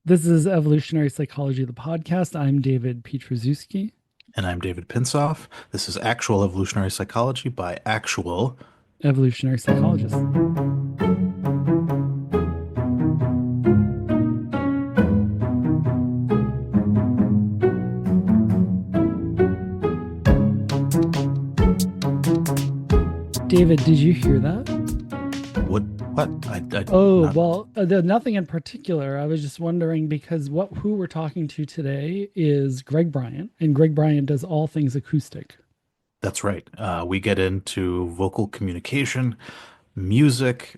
This is Evolutionary Psychology, the podcast. I'm David Pietrzewski. And I'm David Pinsoff. This is Actual Evolutionary Psychology by Actual. Evolutionary psychologist. David, did you hear that? What? What? I Oh, not. well, nothing in particular. I was just wondering because who we're talking to today is Greg Bryant, and Greg Bryant does all things acoustic. That's right. We get into vocal communication, music,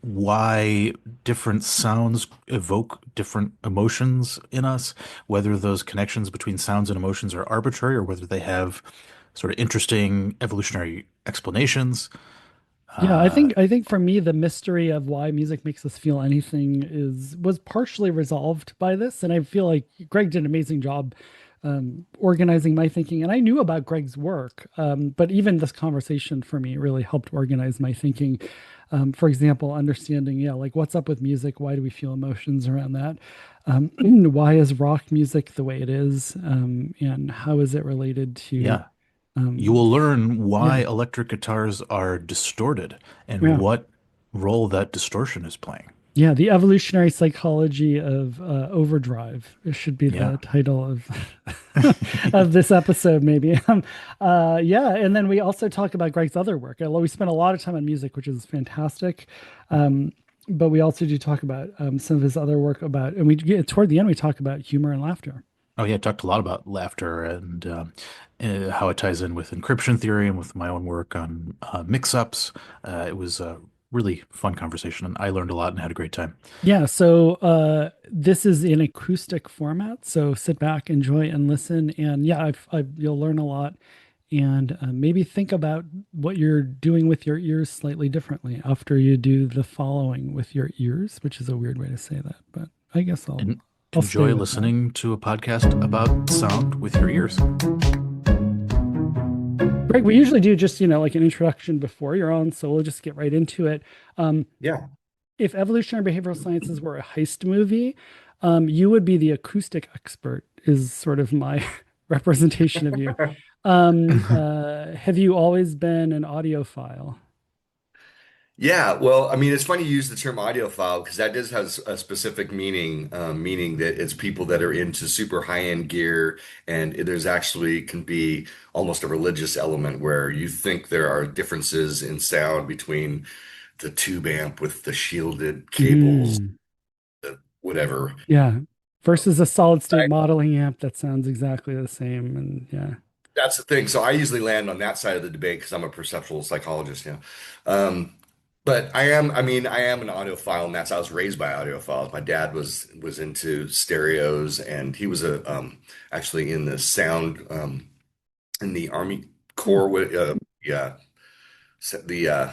why different sounds evoke different emotions in us, whether those connections between sounds and emotions are arbitrary or whether they have sort of interesting evolutionary explanations. Yeah, Uh, I think for me the mystery of why music makes us feel anything is was partially resolved by this, and I feel like Greg did an amazing job organizing my thinking. And I knew about Greg's work, but even this conversation for me really helped organize my thinking. For example, understanding, yeah, like what's up with music? Why do we feel emotions around that? Why is rock music the way it is? And how is it related to, yeah. You um, will learn why yeah, electric guitars are distorted and yeah. what role that distortion is playing. Yeah, the evolutionary psychology of overdrive. It should be Yeah. the title of of this episode, maybe. Yeah, and then we also talk about Greg's other work. We spent a lot of time on music, which is fantastic. Um, but we also do talk about some of his other work about, and we get toward the end, we talk about humor and laughter. Oh, yeah. Talked a lot about laughter and how it ties in with encryption theory and with my own work on mix-ups. It was a really fun conversation, and I learned a lot and had a great time. Yeah, so this is in acoustic format. So sit back, enjoy, and listen. And yeah, you'll learn a lot and maybe think about what you're doing with your ears slightly differently after you do the following with your ears, which is a weird way to say that, but I guess And I'll stay enjoy with that. listening to a podcast about sound with your ears. Greg, we usually do just, like an introduction before you're on, so we'll just get right into it. Um, Yeah. if evolutionary behavioral sciences were a heist movie, you would be the acoustic expert, is sort of my representation of you. Have you always been an audiophile? Yeah, well, I mean, it's funny you use the term audiophile because that does have a specific meaning, meaning that it's people that are into super high-end gear, and there's actually can be almost a religious element where you think there are differences in sound between the tube amp with the shielded cables, Mm, whatever. yeah. Versus a solid state I, modeling amp that sounds exactly the same. And yeah. that's the thing. So I usually land on that side of the debate because I'm a perceptual psychologist, Um, but I am an audiophile, and that's I was raised by audiophiles. My dad was into stereos, and he was a actually in the sound in the Army Hmm. Corps with yeah the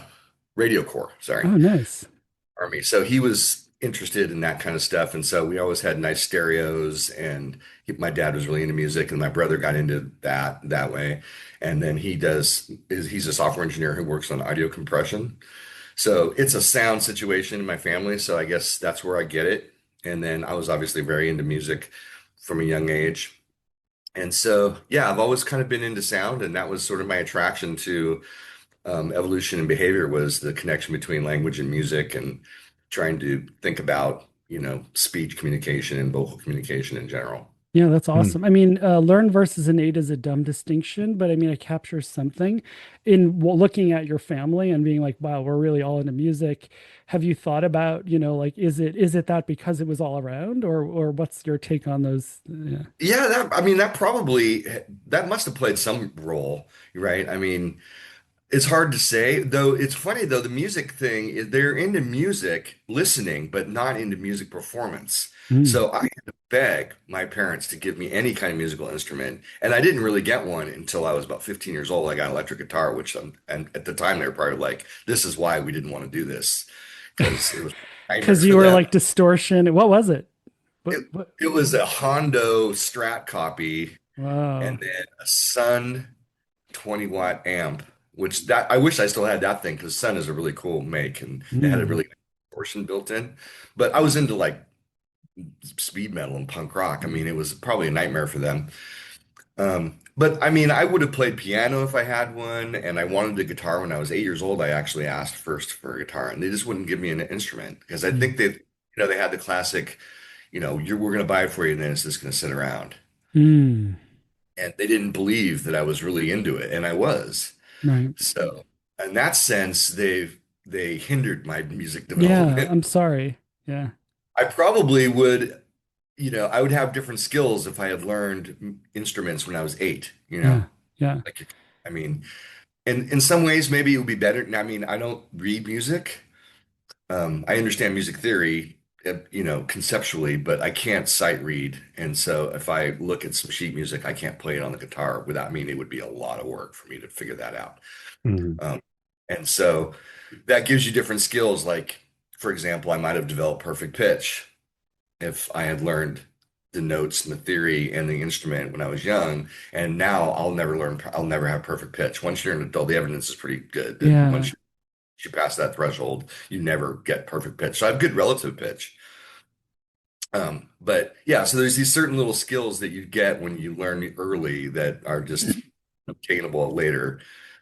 radio corps. Sorry, Oh, nice. Army. So he was interested in that kind of stuff, and so we always had nice stereos. And my dad was really into music, and my brother got into that way. And then he's a software engineer who works on audio compression. So it's a sound situation in my family. So I guess that's where I get it. And then I was obviously very into music from a young age. And so, yeah, I've always kind of been into sound, and that was sort of my attraction to evolution and behavior was the connection between language and music and trying to think about, speech communication and vocal communication in general. Yeah, that's Hmm. awesome. I mean, learn versus innate is a dumb distinction, but I mean, it captures something in looking at your family and being like, wow, we're really all into music. Have you thought about, like, is it that because it was all around, or what's your take on those? Yeah. Yeah, I mean, that must have played some role, right? I mean, it's hard to say, though. It's funny though, the music thing, they're into music listening, but not into music performance. Mm. So I had to beg my parents to give me any kind of musical instrument, and I didn't really get one until I was about 15 years old. I got an electric guitar, and at the time they were probably like, "This is why we didn't want to do this because it was a nightmare Because for you were them." like distortion. What was it? It What? it was a Hondo Strat copy, and Wow. then a Sun 20-watt amp, which that I wish I still had that thing because Sun is a really cool make and it had a Mm. really nice distortion built in. But I was into like speed metal and punk rock. I mean, it was probably a nightmare for them. But I mean, I would have played piano if I had one, and I wanted a guitar when I was 8 years old. I actually asked first for a guitar, and they just wouldn't give me an instrument because I Mm. think they had the classic, we're going to buy it for you, and then it's just going to sit around. Mm. And they didn't believe that I was really into it, and I was. Right. So, in that sense, they hindered my music Yeah, development. I'm sorry. Yeah. I probably would, I would have different skills if I had learned instruments when I was 8. Yeah. Yeah. Like, I mean, in some ways, maybe it would be better. I mean, I don't read music. I understand music theory, conceptually, but I can't sight read. And so if I look at some sheet music, I can't play it on the guitar without, I mean, it would be a lot of work for me to figure that out. Mhm. Um, and so that gives you different skills. Like, for example, I might have developed perfect pitch if I had learned the notes and the theory and the instrument when I was young. And now I'll never have perfect pitch. Once you're an adult, the evidence is pretty good that Yeah. once you pass that threshold, you never get perfect pitch. So I have good relative pitch. But yeah, so there's these certain little skills that you get when you learn early that are just obtainable later.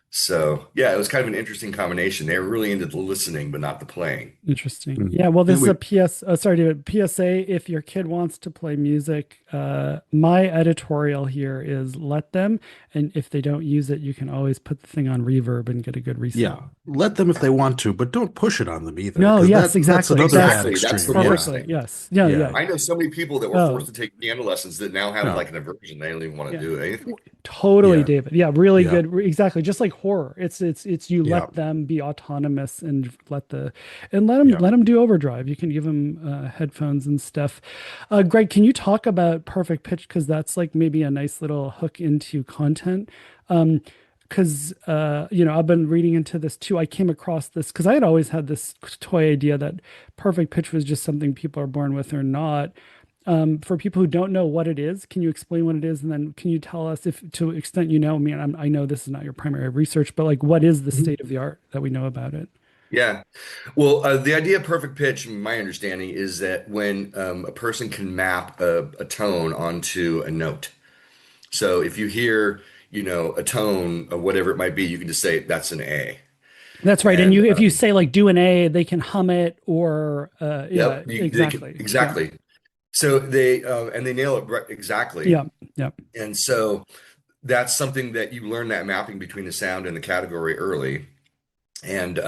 So yeah, it was kind of an interesting combination. They were really into the listening, but not the playing. Interesting. Mhm. Yeah, well, this And is a we, PS, sorry, David, PSA. If your kid wants to play music, my editorial here is let them. And if they don't use it, you can always put the thing on reverb and get a good yeah, resound. let them if they want to, but don't push it on them either, No, because yes, that's exactly, another bad exactly. Exactly. That's the extreme. worst Yeah, Perfectly. thing. Yes. Yeah, yeah, yeah. I know so many people that were forced Oh, to take piano lessons that now have no, like an aversion. They don't even want to yeah. do anything. Totally, yeah, David. Yeah, really yeah, good. Exactly. Just like horror. It's you yeah, let them be autonomous and yeah. let them do overdrive. You can give them headphones and stuff. Greg, can you talk about perfect pitch? Because that's like maybe a nice little hook into content. Because I've been reading into this too. I came across this because I had always had this toy idea that perfect pitch was just something people are born with or not. For people who don't know what it is, can you explain what it is? And then can you tell us if to extent I mean, I know this is not your primary research, but like what is the Mhm. state of the art that we know about it? Yeah. Well, the idea of perfect pitch, in my understanding, is that when a person can map a tone onto a note. So if you hear, a tone of whatever it might be, you can just say that's an A. That's right. And And if you say like do an A, they can hum it or yeah, yep, they can exactly. Yeah. exactly. So they nail it exactly. Yeah. Yeah. And so that's something that you learn that mapping between the sound and the category early. And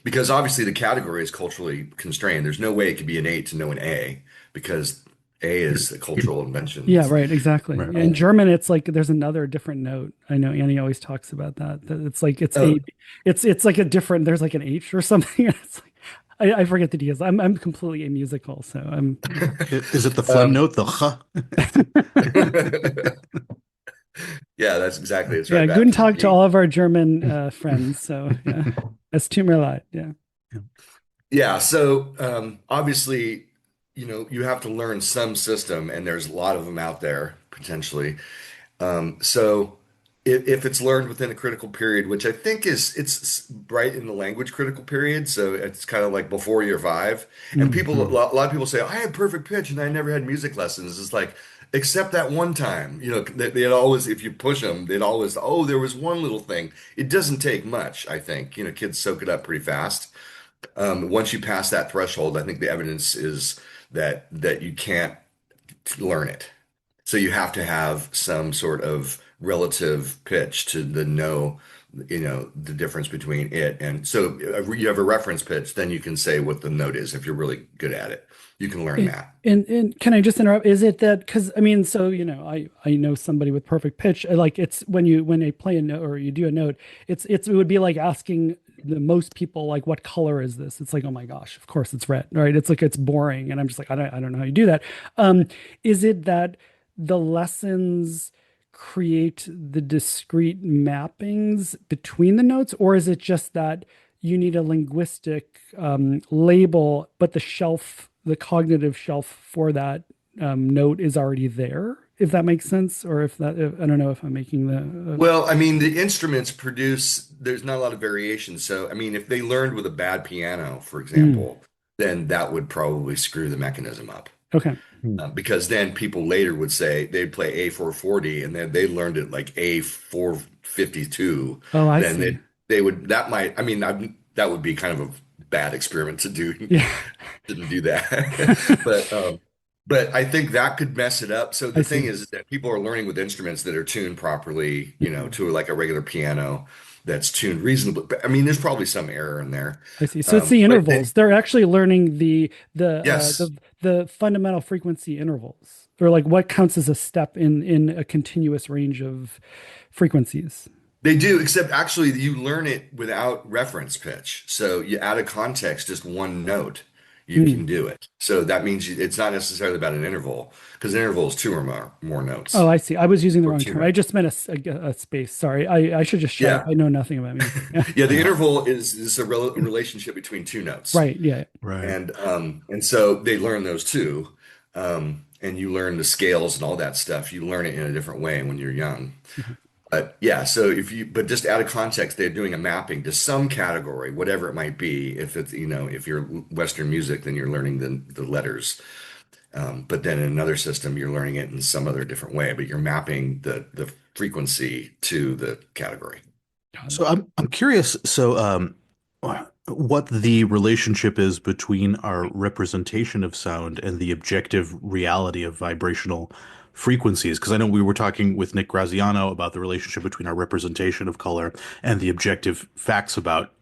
because obviously the category is culturally constrained, there's no way it could be an A to know an A because A is a cultural invention. Yeah, right, exactly. Right. In Um, German, it's like there's another different note. I know Annie always talks about that. That it's like it's oh, a it's like a different there's like an H or something. It's like I forget the details. I'm completely amusical, so I'm yeah. Is it the phlegm um, note, the huh? yeah, that's exactly. It's Yeah, right guten back to the Tag to beginning. all of our German friends. So yeah, es tut mir leid. Yeah. Yeah, so obviously, you have to learn some system, and there's a lot of them out there potentially. So if it's learned within a critical period, which I think it's right in the language critical period, so it's kind of like before year five. And people, a Mhm. lot of people say, I had perfect pitch and I never had music lessons. It's like, except that one time, they'd always, if you push them, they'd always, oh, there was one little thing. It doesn't take much, I think. Kids soak it up pretty fast. Once you pass that threshold, I think the evidence is that you can't learn it. So you have to have some sort of relative pitch to the difference between it. And so you have a reference pitch, then you can say what the note is if you're really good at it. You can learn And, that. and can I just interrupt? Is it that because I mean, so I know somebody with perfect pitch. Like it's when they play a note or you do a note, it would be like asking the most people like what color is this? It's like, oh my gosh, of course it's red, right? It's like it's boring. And I'm just like, I don't know how you do that. Is it that the lessons create the discrete mappings between the notes, or is it just that you need a linguistic label, but the cognitive shelf for that note is already there, if that makes sense, or if, I don't know if I'm making Well, I mean, the instruments produce, there's not a lot of variation. So, I mean, if they learned with a bad piano, for mm, example, then that would probably screw the mechanism up. okay. Hmm. Because then people later would say they'd play A440 and then they learned it like A452. Oh, I Then see. they would, that might, I mean, that would be kind of a bad experiment to do. Yeah. Shouldn't do that. But I think that could mess it up. So I the thing see. is that people are learning with instruments that are tuned properly, Mhm. to like a regular piano that's tuned reasonably. But I mean, there's probably some error in there. I see. So it's the But then, intervals. They're actually learning the yes. the fundamental frequency intervals, or like what counts as a step in a continuous range of frequencies. They do, except actually you learn it without reference pitch. So you add a context, just one note, you Hmm. can do it. So that means it's not necessarily about an interval, because an interval is two or more Oh, notes I see. I was using the or wrong two term. I notes. just meant a space. Sorry. I should just shut up. Yeah. I know nothing about music. Yeah. Yeah, the interval is a relationship between two notes. Right. Yeah. Right. And so they learn those too. And you learn the scales and all that stuff. You learn it in a different way when you're young. Mhm. But yeah, so but just out of context, they're doing a mapping to some category, whatever it might be. If it's, if you're Western music, then you're learning the letters. But then in another system, you're learning it in some other different way, but you're mapping the frequency to the category. Got it. So I'm curious. So what the relationship is between our representation of sound and the objective reality of vibrational frequencies? Because I know we were talking with Nick Graziano about the relationship between our representation of color and the objective facts about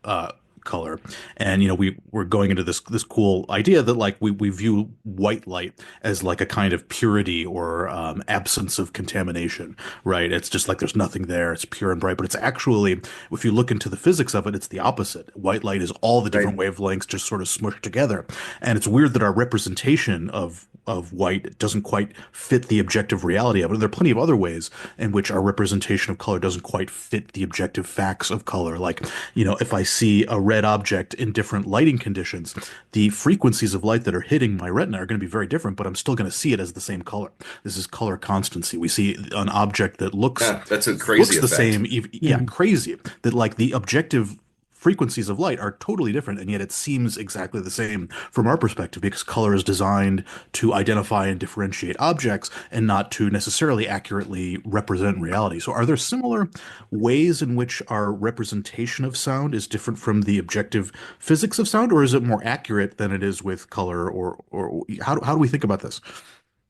color. And we were going into this cool idea that like we view white light as like a kind of purity or absence of contamination, right? It's just like there's nothing there. It's pure and bright, but it's actually, if you look into the physics of it, it's the opposite. White light is all the Right. different wavelengths just sort of smushed together. And it's weird that our representation of white doesn't quite fit the objective reality of it. And there are plenty of other ways in which our representation of color doesn't quite fit the objective facts of color. Like, if I see a red object in different lighting conditions, the frequencies of light that are hitting my retina are going to be very different, but I'm still going to see it as the same color. This is color constancy. We see an object that looks Yeah, that's a crazy looks the effect. same. Yeah, Mhm. crazy. That like the objective frequencies of light are totally different, and yet it seems exactly the same from our perspective because color is designed to identify and differentiate objects and not to necessarily accurately represent reality. So, are there similar ways in which our representation of sound is different from the objective physics of sound, or is it more accurate than it is with color, or how do we think about this?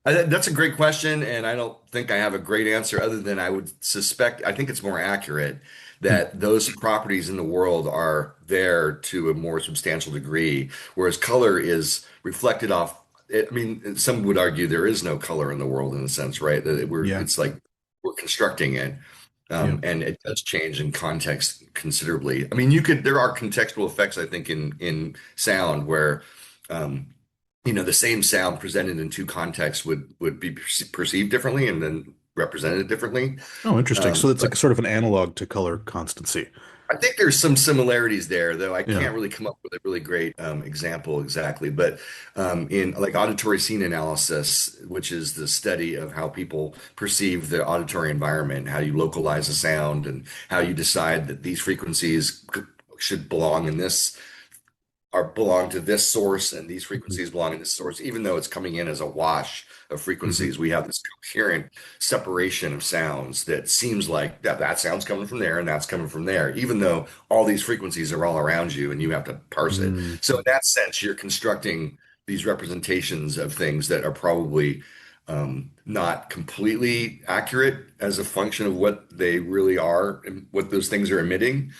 That's a great question, and I don't think I have a great answer other than I would suspect, I think it's more accurate Hmm. that those properties in the world are there to a more substantial degree, whereas color is reflected off. I mean, some would argue there is no color in the world in a sense, right? That Yeah, it's like we're constructing it, yeah. and it does change in context considerably. I mean, there are contextual effects, I think, in sound where. Um, the same sound presented in two contexts would be perceived differently and then represented differently. Oh, interesting. So it's But like sort of an analog to color constancy. I think there's some similarities there, though I Yeah. can't really come up with a really great example exactly. But in like auditory scene analysis, which is the study of how people perceive the auditory environment, how you localize a sound, and how you decide that these frequencies should belong in this belong to this source and these Mhm. frequencies belong in this source, even though it's coming in as a wash of Mhm. frequencies. We have this coherent separation of sounds that seems like that sound's coming from there and that's coming from there, even though all these frequencies are all around you and you have to parse it. Mm. So in that sense, you're constructing these representations of things that are probably not completely accurate as a function of what they really are and what those things are emitting.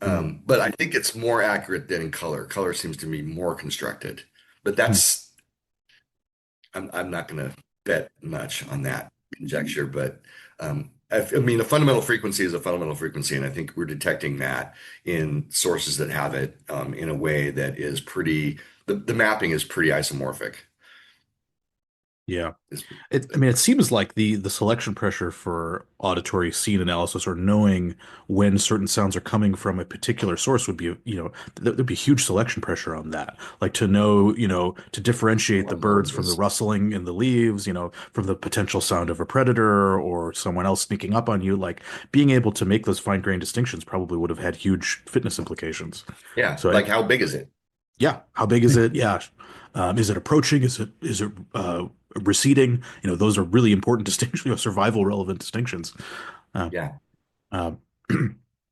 Mm. But I think it's more accurate than in color. Color seems to be more constructed, but Mm. I'm not going to bet much on that conjecture. But I mean, a fundamental frequency is a fundamental frequency, and I think we're detecting that in sources that have it in a way that is pretty. The mapping is pretty isomorphic. Yeah. Is- I mean, it seems like the selection pressure for auditory scene analysis or knowing when certain sounds are coming from a particular source would be, there'd be huge selection pressure on that. Like to know, to differentiate the One more birds of from the this. rustling in the leaves, from the potential sound of a predator or someone else sneaking up on you. Like being able to make those fine-grained distinctions probably would have had huge fitness implications. Yeah, So like how big is it? yeah, how big is it? Yeah. Is it approaching? Is it receding. Those are really important distinctions, survival relevant distinctions. Uh, Yeah. uh,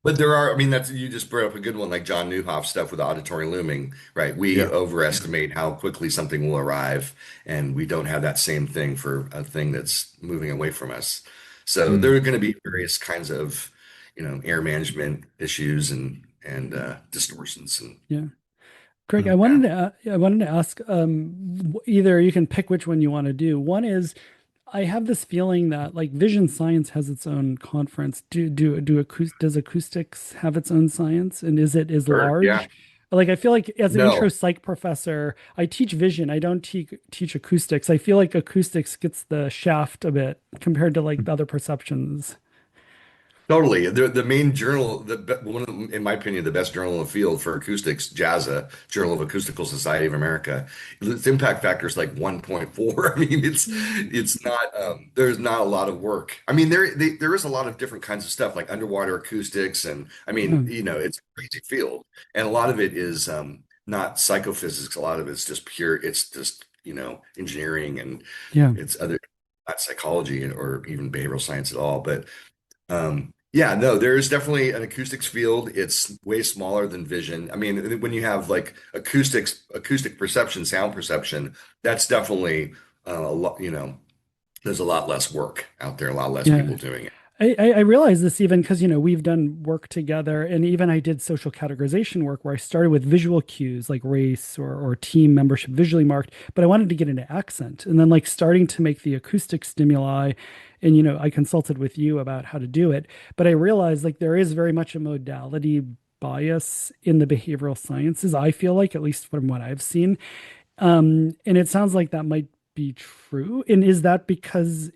But there are, I mean, that's you just brought up a good one, like John Newhoff stuff with auditory looming, right? We yeah. overestimate how quickly something will arrive, and we don't have that same thing for a thing that's moving away from us. So Mm. there are going to be various kinds of, air management issues and distortions and Yeah. Greg, Mm. I wanted to ask, either you can pick which one you want to do. One is I have this feeling that like vision science has its own conference. Does acoustics have its own science, and is it as Sure, yeah. large? Like I feel like as an intro No, psych professor, I teach vision. I don't teach acoustics. I feel like acoustics gets the shaft a bit compared to like the other perceptions. totally. The main journal, one of in my opinion, the best journal in the field for acoustics, JAZA, Journal of Acoustical Society of America, its impact factor is like 1.4. I mean, it's not there's not a lot of work. I mean, there is a lot of different kinds of stuff like underwater acoustics, and I mean, Hmm. it's a crazy field, and a lot of it is not psychophysics. A lot of it's just pure. It's just engineering and Yeah. it's other not psychology or even behavioral science at all, but. Yeah, no, there is definitely an acoustics field. It's way smaller than vision. I mean, when you have like acoustic perception, sound perception, that's definitely a lot, there's a lot less work out there, a lot less Yeah. people doing it. I realize this even because, we've done work together, and even I did social categorization work where I started with visual cues like race or team membership visually marked, but I wanted to get into accent and then like starting to make the acoustic stimuli. And, I consulted with you about how to do it, but I realized like there is very much a modality bias in the behavioral sciences. I feel like, at least from what I've seen. And it sounds like that might be true. And is that because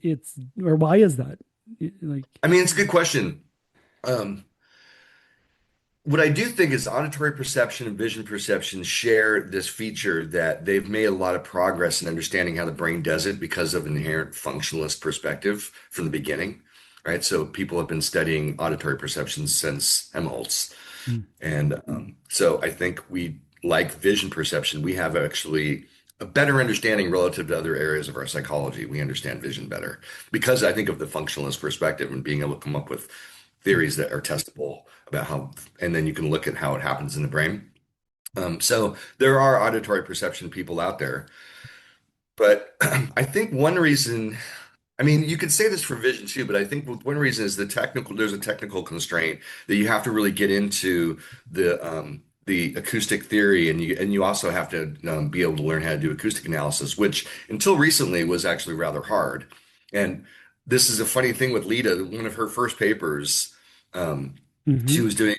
or why is that? Like, I mean, it's a good question. Um, What I do think is auditory perception and vision perception share this feature that they've made a lot of progress in understanding how the brain does it because of an inherent functionalist perspective from the beginning, right? So people have been studying auditory perception since Helmholtz. hmm, And so I think we, like vision perception, we have actually a better understanding relative to other areas of our psychology. We understand vision better because I think of the functionalist perspective and being able to come up with theories that are testable about how, and then you can look at how it happens in the brain. So there are auditory perception people out there, but I think one reason, I mean, you could say this for vision too, but I think one reason is there's a technical constraint that you have to really get into the acoustic theory, and you also have to be able to learn how to do acoustic analysis, which until recently was actually rather hard. And this is a funny thing with Lita. One of her first papers, um, she hmm, was doing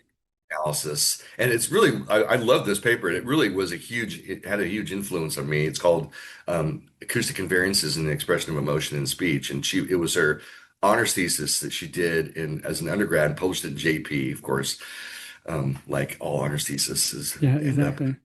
analysis, and it's really I love this paper, and it had a huge influence on me. It's called Acoustic Invariances in the Expression of Emotion in Speech, and it was her honors thesis that she did in as an undergrad and published it in JP, of course, like all honors theses yeah, end up. exactly.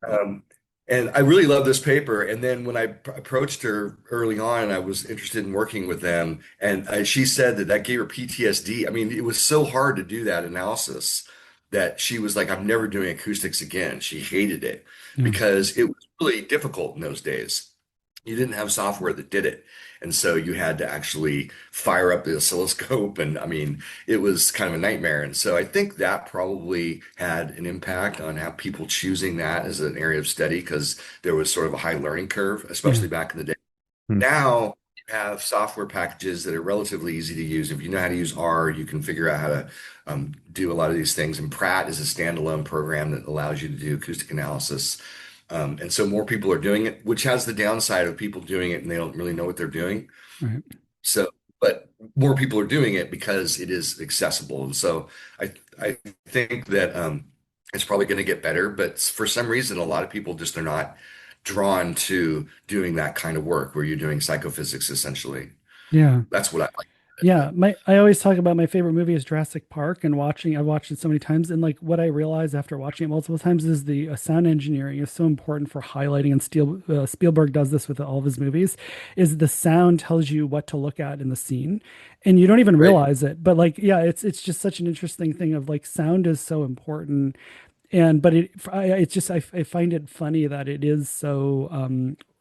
Um, and I really love this paper. And then when I approached her early on, I was interested in working with them, and she said that gave her PTSD. I mean, it was so hard to do that analysis that she was like, "I'm never doing acoustics again." She hated it Yeah, because it was really difficult in those days. You didn't have software that did it. And so you had to actually fire up the oscilloscope. And I mean, it was kind of a nightmare. And so I think that probably had an impact on how people choosing that as an area of study because there was sort of a high learning curve, yeah, especially back in the day. Hmm. Now you have software packages that are relatively easy to use. If you know how to use R, you can figure out how to do a lot of these things. And Pratt is a standalone program that allows you to do acoustic analysis. And so more people are doing it, which has the downside of people doing it and they don't really know what they're doing. right. So, but more people are doing it because it is accessible. And so I think that it's probably going to get better, but for some reason, a lot of people just are not drawn to doing that kind of work where you're doing psychophysics essentially. Yeah. That's what I like. Yeah, I always talk about my favorite movie is Jurassic Park, and I've watched it so many times, and like what I realized after watching it multiple times is the sound engineering is so important for highlighting, and Spielberg does this with all of his movies, is the sound tells you what to look at in the scene, and you don't even Right. realize it. But like, yeah, it's just such an interesting thing of like sound is so important, and but it's just I find it funny that it is so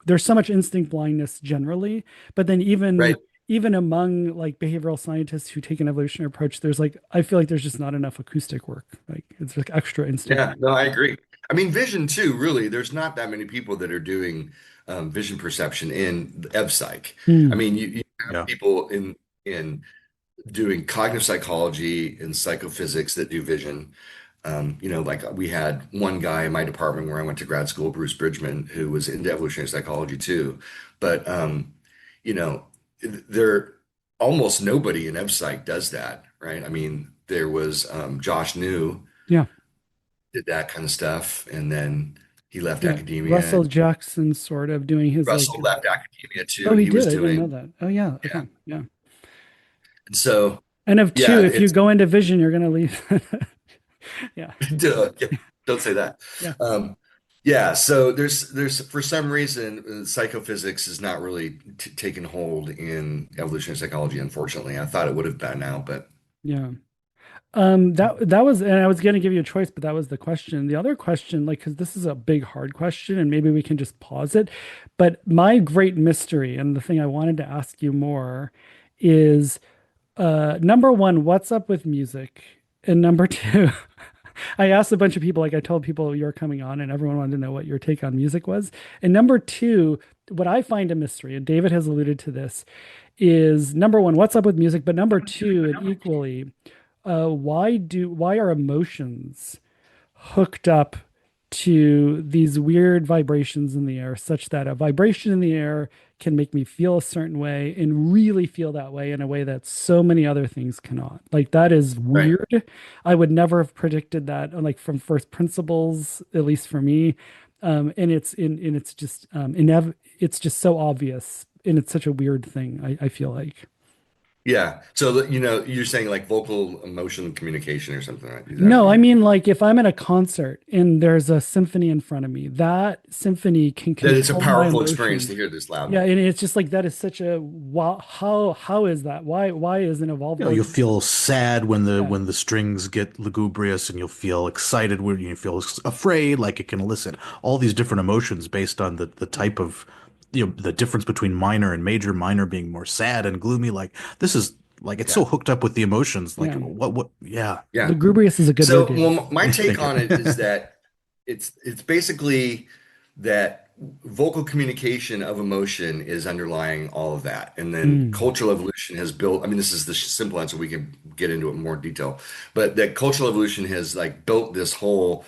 there's so much instinct blindness generally, but then Right. even among like behavioral scientists who take an evolutionary approach, there's like I feel like there's just not enough acoustic work. Like it's like extra instinct. Yeah, no, I agree. I mean, vision too, really, there's not that many people that are doing vision perception in EvPsych. I Hmm. mean, you have Yeah. people in doing cognitive psychology and psychophysics that do vision. Like we had one guy in my department where I went to grad school, Bruce Bridgman, who was into evolutionary psychology too. But you know, there almost nobody in EvPsych does that, right? I mean, there was Josh New Yeah. did that kind of stuff, and then he left Yeah. academia. Russell Jackson sort of doing his like Russell left academia oh too. he He was did. I didn't know doing, that. Oh yeah. yeah. Okay. Yeah. And so, And of yeah, two, if you it's go into vision, you're gonna leave. Yeah. don't say that. Yeah. Um, yeah, so there's for some reason psychophysics is not really t taken hold in evolutionary psychology, unfortunately. I thought it would have by now, but Yeah. That was, and I was going to give you a choice, but that was the question. The other question, like, because this is a big, hard question, and maybe we can just pause it. But my great mystery, and the thing I wanted to ask you more, is number one, what's up with music? And number two, I asked a bunch of people, like I told people you're coming on, and everyone wanted to know what your take on music was. And number two, what I find a mystery, and David has alluded to this, is number one, what's up with music? But number two, and equally, why are emotions hooked up to these weird vibrations in the air, such that a vibration in the air can make me feel a certain way and really feel that way in a way that so many other things cannot. Like that is right. weird. I would never have predicted that, like from first principles, at least for me. And it's just it's just so obvious, and it's such a weird thing. I feel like. Yeah. So you're saying like vocal emotion communication or something, right? Is that what No, I you mean like if I'm at a concert and there's a symphony in front of me, that symphony can that it's a control my powerful experience to emotions. hear this Yeah, loudly. and it's just like that is such a wow, how is that? Why isn't evolved? You know, Or you'll feel sad when the yeah, when the strings get lugubrious, and you'll feel excited when you feel afraid, like it can elicit all these different emotions based on the type of, the difference between minor and major, minor being more sad and gloomy. Like this is like it's so Yeah. hooked up with the emotions. Like yeah. yeah. Yeah. Lugubrious is a good word So, to use. well, my take Thank you. on it is that it's basically that vocal communication of emotion is underlying all of that. And then Mm, cultural evolution has built, I mean, this is the simple answer. We can get into it in more detail, but that cultural evolution has like built this whole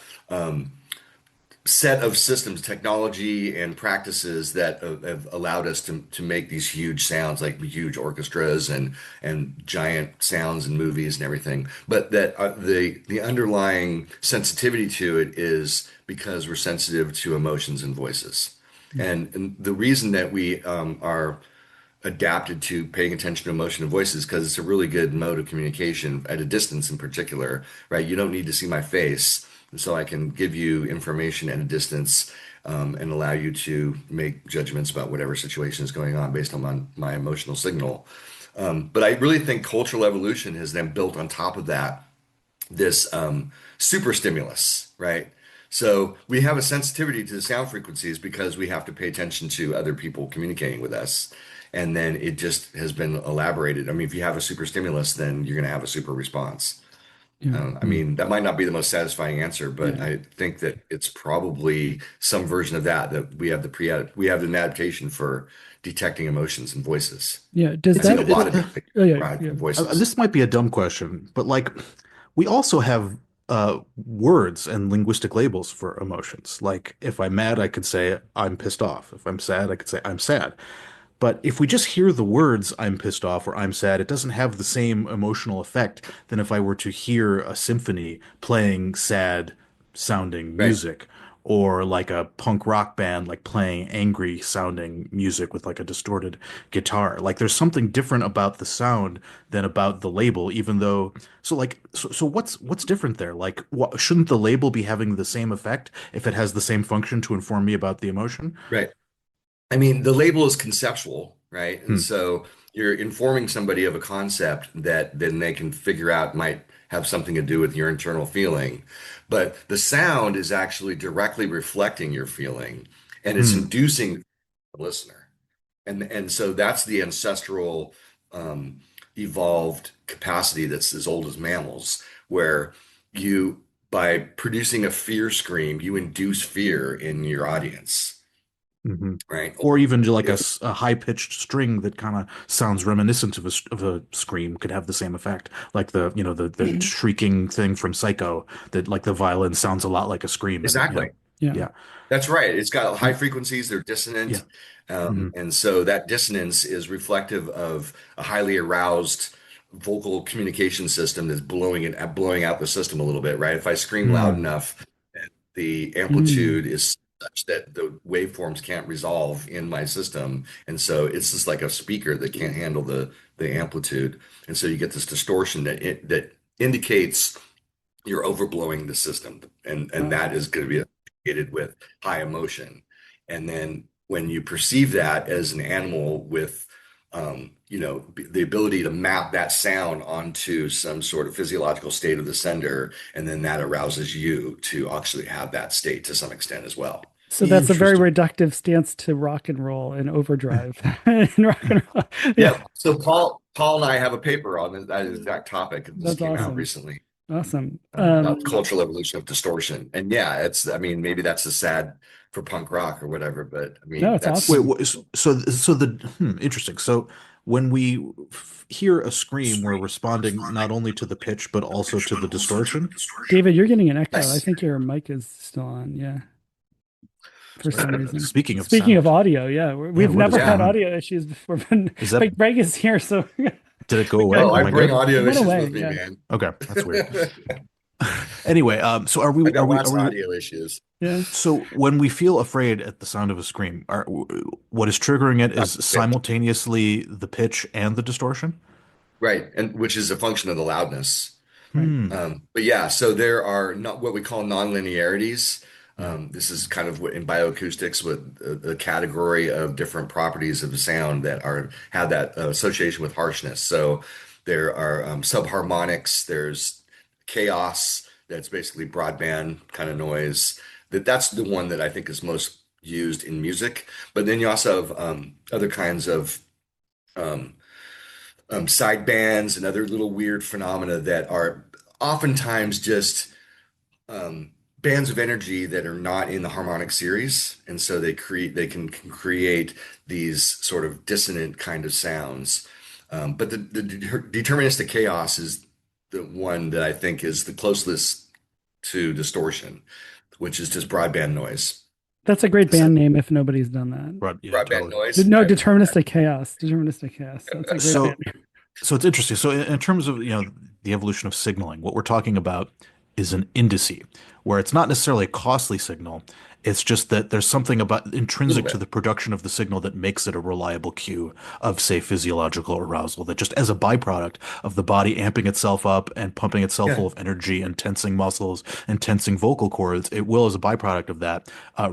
set of systems, technology, and practices that have allowed us to make these huge sounds, like huge orchestras and giant sounds in movies and everything. But that the underlying sensitivity to it is because we're sensitive to emotions and voices. mm, And the reason that we are adapted to paying attention to emotion and voices because it's a really good mode of communication at a distance in particular, right? You don't need to see my face, so I can give you information at a distance and allow you to make judgments about whatever situation is going on based on my emotional signal. But I really think cultural evolution has then built on top of that this super stimulus, right? So we have a sensitivity to the sound frequencies because we have to pay attention to other people communicating with us. And then it just has been elaborated. I mean, if you have a super stimulus, then you're going to have a super response. yeah, I mean, that might not be the most satisfying answer, but yeah, I think that it's probably some version of that we have we have an adaptation for detecting emotions and voices. yeah. Does I think that? a It's lot of different things Oh yeah, derived yeah. from voices. this might be a dumb question, but like we also have words and linguistic labels for emotions. Like if I'm mad, I could say I'm pissed off. If I'm sad, I could say I'm sad. But if we just hear the words I'm pissed off or I'm sad, it doesn't have the same emotional effect than if I were to hear a symphony playing sad sounding Right. music, or like a punk rock band like playing angry sounding music with like a distorted guitar. Like there's something different about the sound than about the label, even though so what's different there? Like shouldn't the label be having the same effect if it has the same function to inform me about the emotion? Right. I mean, the label is conceptual, right? And Hmm. so you're informing somebody of a concept that then they can figure out might have something to do with your internal feeling. But the sound is actually directly reflecting your feeling and it's Hmm. inducing listener. And so that's the ancestral evolved capacity that's as old as mammals, where you by producing a fear scream, you induce fear in your audience, Hmm. right? Or even like a high-pitched string that kind of sounds reminiscent of a scream could have the same effect. Like the shrieking thing from Psycho that like the violin sounds a lot like a scream and Exactly. Yeah. yeah. That's right. It's got high Yeah. frequencies, they're Yeah. dissonant. Hmm. And so that dissonance is reflective of a highly aroused vocal communication system that's blowing out the system a little bit, right? If I scream loud Mm. enough, the Mm. amplitude is such that the waveforms can't resolve in my system. And so it's just like a speaker that can't handle the amplitude. And so you get this distortion that indicates you're overblowing the system, and Wow. that is going to be associated with high emotion. And then when you perceive that as an animal with the ability to map that sound onto some sort of physiological state of the sender, and then that arouses you to actually have that state to some extent as well. So that's a very Interesting. reductive stance to rock and roll and overdrive and rock and roll. Yeah, Yeah. So Paul and I have a paper on that exact topic. It just that's came out awesome. recently. Awesome. About cultural evolution of distortion. And yeah, I mean, maybe that's a sad for punk rock or whatever, but I No, mean, it's Wait, awesome. interesting. So when we hear a scream, we're responding not only to the pitch but also to the distortion. David, you're getting an echo. I yes. think your mic is still on. Yeah, for some reason. Speaking of Speaking of sound, audio, yeah, yeah, we've what is never going had Yeah. on? audio issues before, but, Is that but Greg is here, so did it go we got away? Oh, I Am I bring good? it audio went issues away. with me, Yeah, man. Okay, that's weird. Anyway, so I are got we are lots of we audio issues. yeah. so when we feel afraid at the sound of a scream, what is triggering it is simultaneously the pitch and the distortion? Right. And which is a function of the loudness. Right. Hmm. But yeah, so there are not what we call nonlinearities. Yeah. This is kind of what in bioacoustics, what a category of different properties of sound that are have that association with harshness. So there are subharmonics. There's chaos. That's basically broadband kind of noise. That's the one that I think is most used in music. But then you also have other kinds of um, side bands and other little weird phenomena that are oftentimes just um, bands of energy that are not in the harmonic series, and so they can create these sort of dissonant kind of sounds. But the deterministic chaos is the one that I think is the closest to distortion, which is just broadband noise. That's a great So band name if nobody's done that. Right. Yeah, broadband totally. noise. No, deterministic chaos. Deterministic chaos. That's a great band So So it's interesting. So in terms of, the evolution of signaling, what we're talking about is an indice, where it's not necessarily a costly signal. It's just that there's something about A little intrinsic to bit. the production of the signal that makes it a reliable cue of, say, physiological arousal, that just as a byproduct of the body amping itself up and pumping itself Yeah. full of energy and tensing muscles and tensing vocal cords, it will, as a byproduct of that,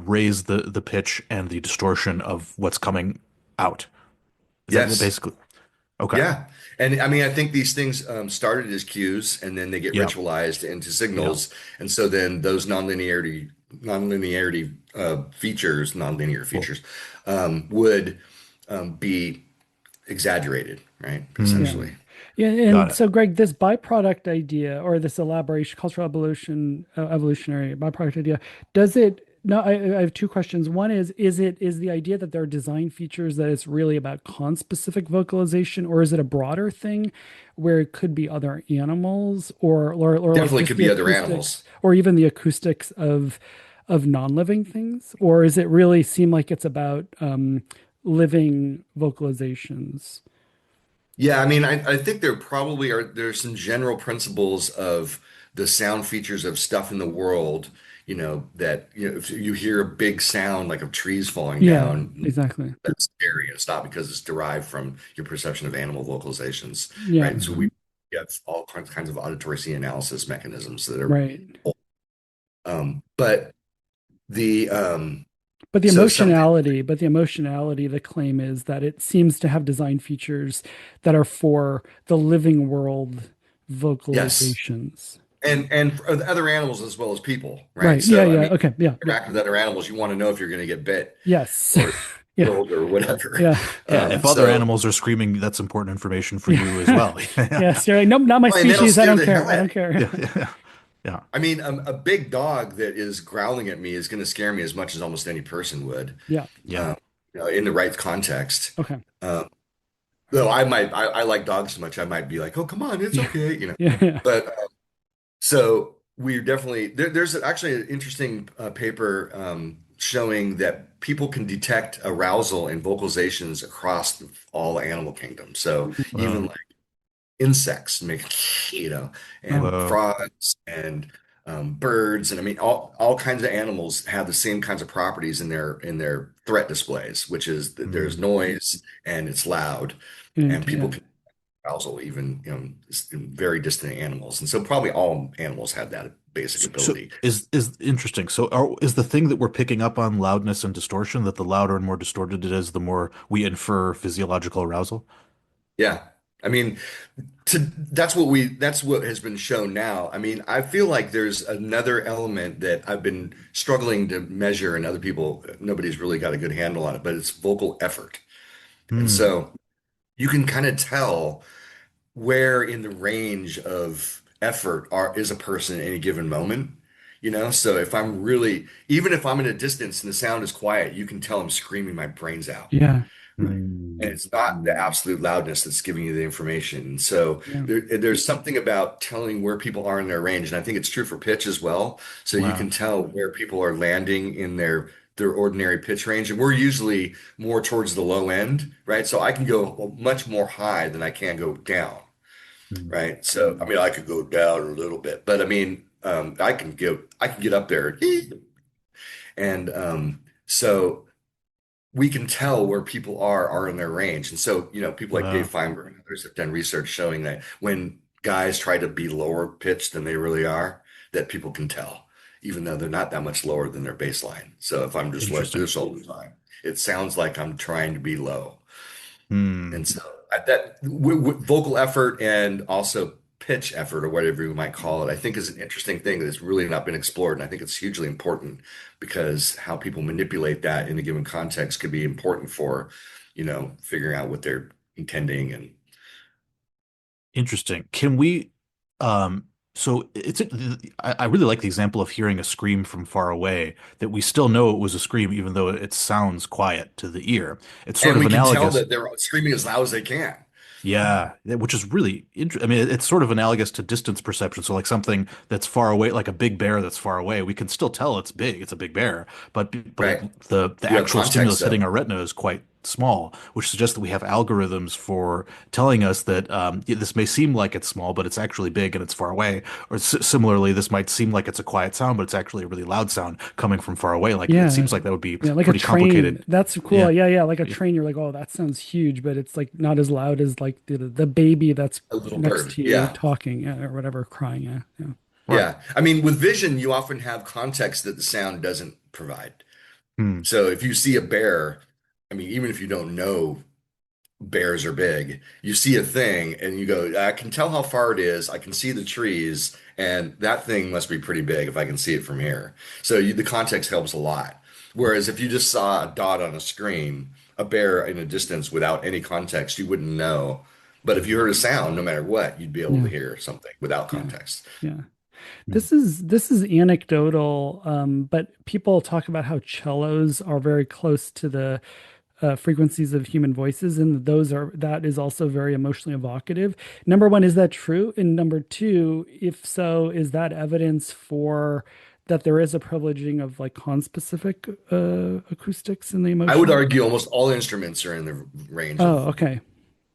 raise the pitch and the distortion of what's coming out. Is that Yes. basically? Okay. Yeah. And I mean, I think these things started as cues and then they get Yeah. ritualized into Yeah. signals. And so then those nonlinearity features, nonlinear Well, features, would be exaggerated, right? Yeah. hmm. Essentially. Yeah, Got and it. so Greg, this byproduct idea or this elaboration, cultural evolution, evolutionary byproduct idea, does it? No, I have two questions. One is the idea that there are design features that it's really about conspecific vocalization, or is it a broader thing where it could be other animals, or like Definitely just could the be other acoustics, animals. or even the acoustics of non-living things, or is it really seem like it's about living vocalizations? Yeah, I mean, I think there probably there's some general principles of the sound features of stuff in the world, that, if you hear a big sound like of trees falling Yeah, down, exactly. that's scary. It's not because it's derived from your perception of animal vocalizations, Yeah, right? And so we have all kinds of auditory scene analysis mechanisms that are, right. but the so something, But the emotionality, the claim is that it seems to have design features that are for the living world yes, vocalizations. and for the other animals as well as people, right? Right. Yeah, So I yeah. mean, Okay. Yeah, yeah. interact with other animals, you want to know if you're going to get bit Yes. or Yeah. world or whatever. Yeah. Yeah, if other So, animals are screaming, that's important information for you as Yeah. well. Yeah, Yes. You're like, nope, not my and that'll species. I scare don't the care. hell I out don't of you. care. yeah, yeah, yeah. I mean, a big dog that is growling at me is going to scare me as much as almost any person would, Yeah. Yeah. um, in the right context. Okay. Um, All though right. I like dogs so much, I might be like, oh, come on, it's Yeah. okay, Yeah. Yeah. But so we're definitely there's actually an interesting paper showing that people can detect arousal in vocalizations across all animal kingdoms. So even Wow. like insects make, Wow. and Wow. frogs and birds, and I mean all kinds of animals have the same kinds of properties in their threat displays, which is that there's Hmm. noise and it's loud, and people Yeah. can arousal even in very distant animals, and so probably all animals have that basic So ability. is interesting. So is the thing that we're picking up on loudness and distortion that the louder and more distorted it is, the more we infer physiological arousal? Yeah. I mean, that's what has been shown now. I mean, I feel like there's another element that I've been struggling to measure, and other people, nobody's really got a good handle on it, but it's vocal effort. And Hmm. so you can kind of tell where in the range of effort is a person at any given moment. So if I'm really, even if I'm in a distance and the sound is quiet, you can tell I'm screaming my brains out. Yeah. And Hmm. it's not the absolute loudness that's giving you the information. And so Yeah. there's something about telling where people are in their range. And I think it's true for pitch as well. So you Wow. can tell where people are landing in their ordinary pitch range. And we're usually more towards the low end, right? So I can go much more high than I can go down, Hmm. right? So I mean I could go down a little bit, but I mean I can get up there. And so we can tell where people are in their range. And so, people like Dave Wow. Feinberg and others have done research showing that when guys try to be lower pitched than they really are, that people can tell, even though they're not that much lower than their baseline. So if I'm just like Interesting. this all the time, it sounds like I'm trying to be low. Hmm. And so that vocal effort and also pitch effort or whatever you might call it, I think is an interesting thing that's really not been explored. And I think it's hugely important because how people manipulate that in a given context could be important for, figuring out what they're intending. And Interesting. Can we, so I really like the example of hearing a scream from far away, that we still know it was a scream, even though it sounds quiet to the ear. It's sort and of we can tell analogous. that they're screaming as loud as they can. Which is really interesting. I mean, it's sort of analogous to distance perception. So, like something that's far away, like a big bear that's far away, we can still tell it's big. It's a big bear, but Right. the You have actual context stimulus hitting though. our retina is quite small, which suggests that we have algorithms for telling us that this may seem like it's small, but it's actually big and it's far away. Or similarly, this might seem like it's a quiet sound, but it's actually a really loud sound coming from far away. Like it Yeah. seems like that would be Yeah. Like a pretty train. complicated. That's cool. Yeah. Yeah. Yeah. Like a train. You're like, oh, that sounds huge, but it's like not as loud as like the baby that's A little next bird. to you Yeah. talking, yeah, or whatever, crying. Yeah. Yeah. Right. Yeah. I mean, with vision, you often have context that the sound doesn't provide. Hmm. So if you see a bear, I mean, even if you don't know bears are big, you see a thing and you go, I can tell how far it is. I can see the trees, and that thing must be pretty big if I can see it from here. So the context helps a lot. Whereas if you just saw a dot on a screen, a bear in a distance without any context, you wouldn't know. But if you heard a sound, no matter what, you'd be able to Yeah. hear something without Yeah. context. Yeah. Hmm. This is anecdotal, but people talk about how cellos are very close to the frequencies of human voices, and that is also very emotionally evocative. Number one, is that true? And number two, if so, is that evidence for that there is a privileging of like conspecific acoustics in the I would emotion? argue almost all instruments are in the range Oh, of okay,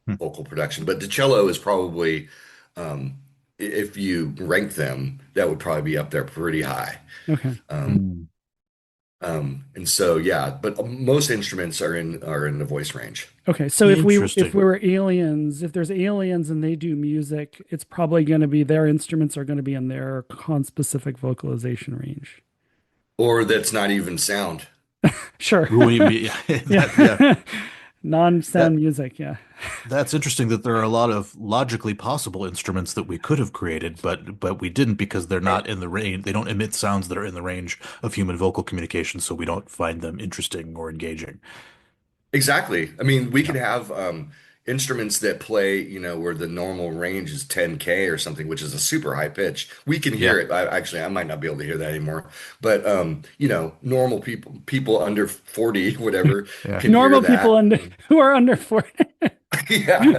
Hmm. vocal production, but the cello is probably, if you rank them, that would probably be up there pretty high. okay. Um, Hmm. and so yeah, but most instruments are in the voice range. Okay, so if we Interesting. were aliens, if there's aliens and they do music, it's probably going to be their instruments are going to be in their conspecific vocalization range. Or that's not even sound. Sure. We wouldn't even be, yeah. Yeah. Non-sound That music, yeah. That's interesting that there are a lot of logically possible instruments that we could have created, but we didn't because they're right. not in the range. They don't emit sounds that are in the range of human vocal communication, so we don't find them interesting or engaging. Exactly. I mean, we Yeah. could have instruments that play, where the normal range is 10K or something, which is a super high pitch. We can hear Yeah. it. Actually, I might not be able to hear that anymore. But normal people under 40, whatever, Yeah. can hear Normal people that. under who are under 40. Yeah.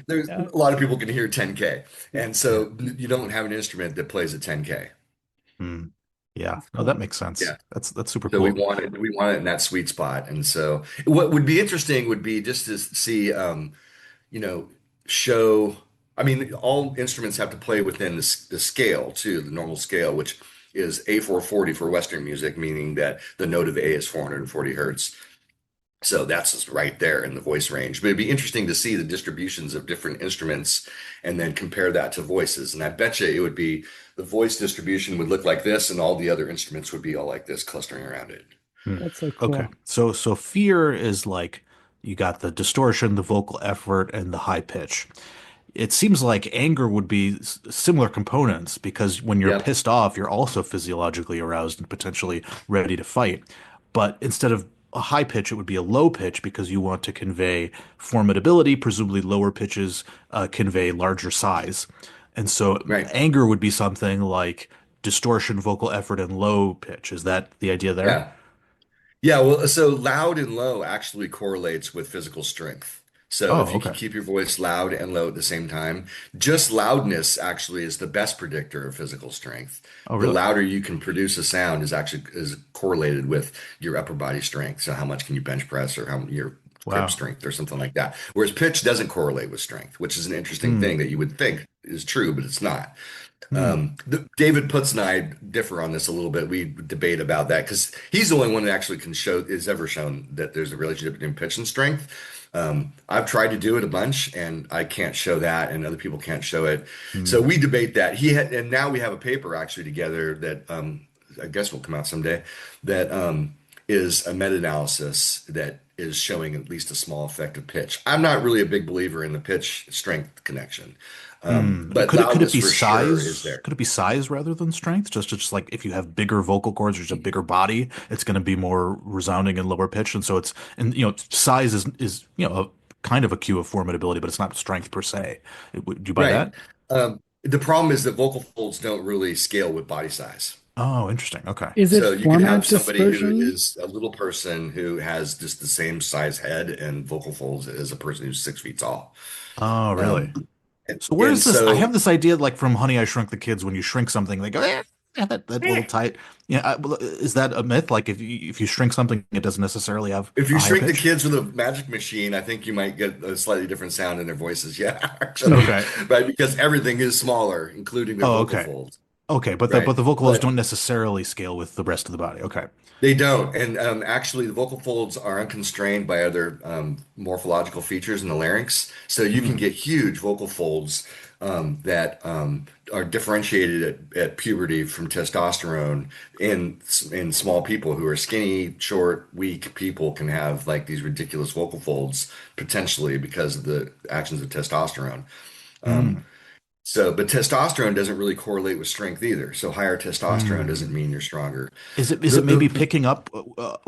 There's Yeah. a lot of people can hear 10K. And Yeah. so you don't have an instrument that plays at 10K. Mm. Yeah. That's No, that cool. makes sense. Yeah. That's super So we cool. want it, we want it in that sweet spot. And so what would be interesting would be just to see you know, show. I mean, all instruments have to play within the scale too, the normal scale, which is A440 for Western music, meaning that the note of A is 440 hertz. So that's just right there in the voice range. But it'd be interesting to see the distributions of different instruments and then compare that to voices. And I bet you it would be the voice distribution would look like this, and all the other instruments would be all like this, clustering around it. Hmm. That's so Okay. cool. So fear is like you got the distortion, the vocal effort, and the high pitch. It seems like anger would be similar components because when you're Yep. pissed off, you're also physiologically aroused and potentially ready to fight. But instead of a high pitch, it would be a low pitch because you want to convey formidability. Presumably, lower pitches convey larger size. And so Right. anger would be something like distortion, vocal effort, and low pitch. Is that the idea there? Yeah. Yeah, well, so loud and low actually correlates with physical strength. So if Oh, you can okay. keep your voice loud and low at the same time, just loudness actually is the best predictor of physical strength. Oh, The really? louder you can produce a sound is correlated with your upper body strength. So how much can you bench press or how your grip Wow. strength or something like that. Whereas pitch doesn't correlate with strength, which is an interesting Hmm. thing that you would think is true, but it's not. Hmm. David Putz and I differ on this a little bit. We debate about that because he's the only one that actually can show is ever shown that there's a relationship between pitch and strength. I've tried to do it a bunch and I can't show that, and other people can't show it. So Hmm. we debate that. He had, and now we have a paper actually together that I guess will come out someday that is a meta-analysis that is showing at least a small effect of pitch. I'm not really a big believer in the pitch strength connection. Hmm. But Could it loudness be for sure is size? there. Could it be size rather than strength? Just like if you have bigger vocal cords or just a bigger body, it's going to be more resounding and lower pitch. And so it's and size is a kind of a cue of formidability, but it's not strength per se. Do you buy Right. that? The problem is that vocal folds don't really scale with body size. Oh, interesting. Okay. Is it So you could have format somebody who dispersion? is a little person who has just the same size head and vocal folds as a person who's 6 feet tall. Oh, really? Um, and, So where and is this? I so have this idea like from Honey, I Shrunk the Kids when you shrink something, they go, yeah, that little tight. Yeah, well, is that a myth? Like if you shrink something, it doesn't necessarily have if a you higher shrink the pitch? kids with a magic machine, I think you might get a slightly different sound in their voices. Yeah, actually, Okay. right? Because everything is smaller, including their Oh, vocal okay. folds, Okay, but the right? but the vocals But don't necessarily scale with the rest of the body. Okay. they don't. And actually, the vocal folds are unconstrained by other morphological features in the larynx. So you can Hmm. get huge vocal folds that are differentiated at puberty from testosterone in small people who are skinny, short, weak people can have like these ridiculous vocal folds potentially because of the actions of testosterone. Um, Hmm. but testosterone doesn't really correlate with strength either. So higher testosterone doesn't Hmm. mean you're stronger. Is The, it maybe the, picking up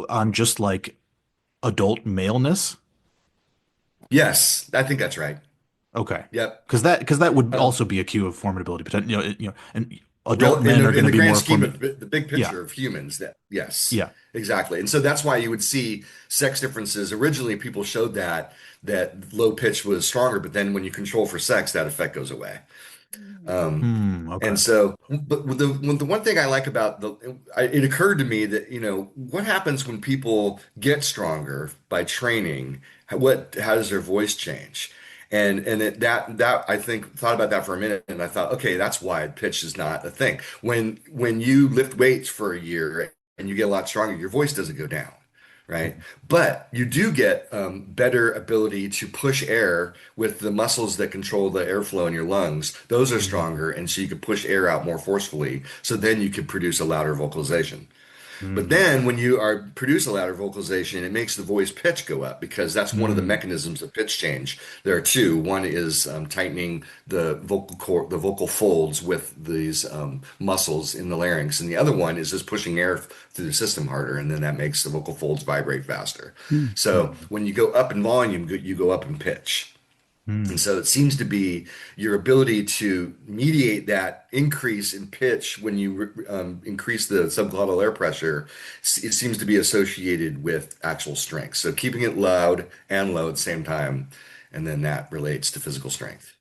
on just like adult maleness? yes, I think that's right. Okay. Yep. Because that would Um, also be a cue of formidability. And real adult men are going in to the be grand more scheme form. of the big Yeah. picture of humans, that yes, Yeah. exactly. And so that's why you would see sex differences. Originally, people showed that low pitch was stronger, but then when you control for sex, that effect goes away. Um, Hmm. and Okay. so, but the one thing I like about it occurred to me that, what happens when people get stronger by training? How does their voice change? And that I think thought about that for a minute, and I thought, okay, that's why pitch is not a thing. When you lift weights for a year and you get a lot stronger, your voice doesn't go down, right? But you do get better ability to push air with the muscles that control the airflow in your lungs. Those are Hmm. stronger, and so you can push air out more forcefully. So then you can produce a louder vocalization. But Mm. then when you are produce a louder vocalization, it makes the voice pitch go up because that's one of the Mm. mechanisms of pitch change. There are two. One is tightening the vocal cord, the vocal folds with these muscles in the larynx, and the other one is just pushing air through the system harder, and then that makes the vocal folds vibrate faster. So Mm. when you go up in volume, you go up in pitch. And Mm. so it seems to be your ability to mediate that increase in pitch when you increase the subglottal air pressure. It seems to be associated with actual strength. So keeping it loud and low at the same time, and then that relates to physical strength.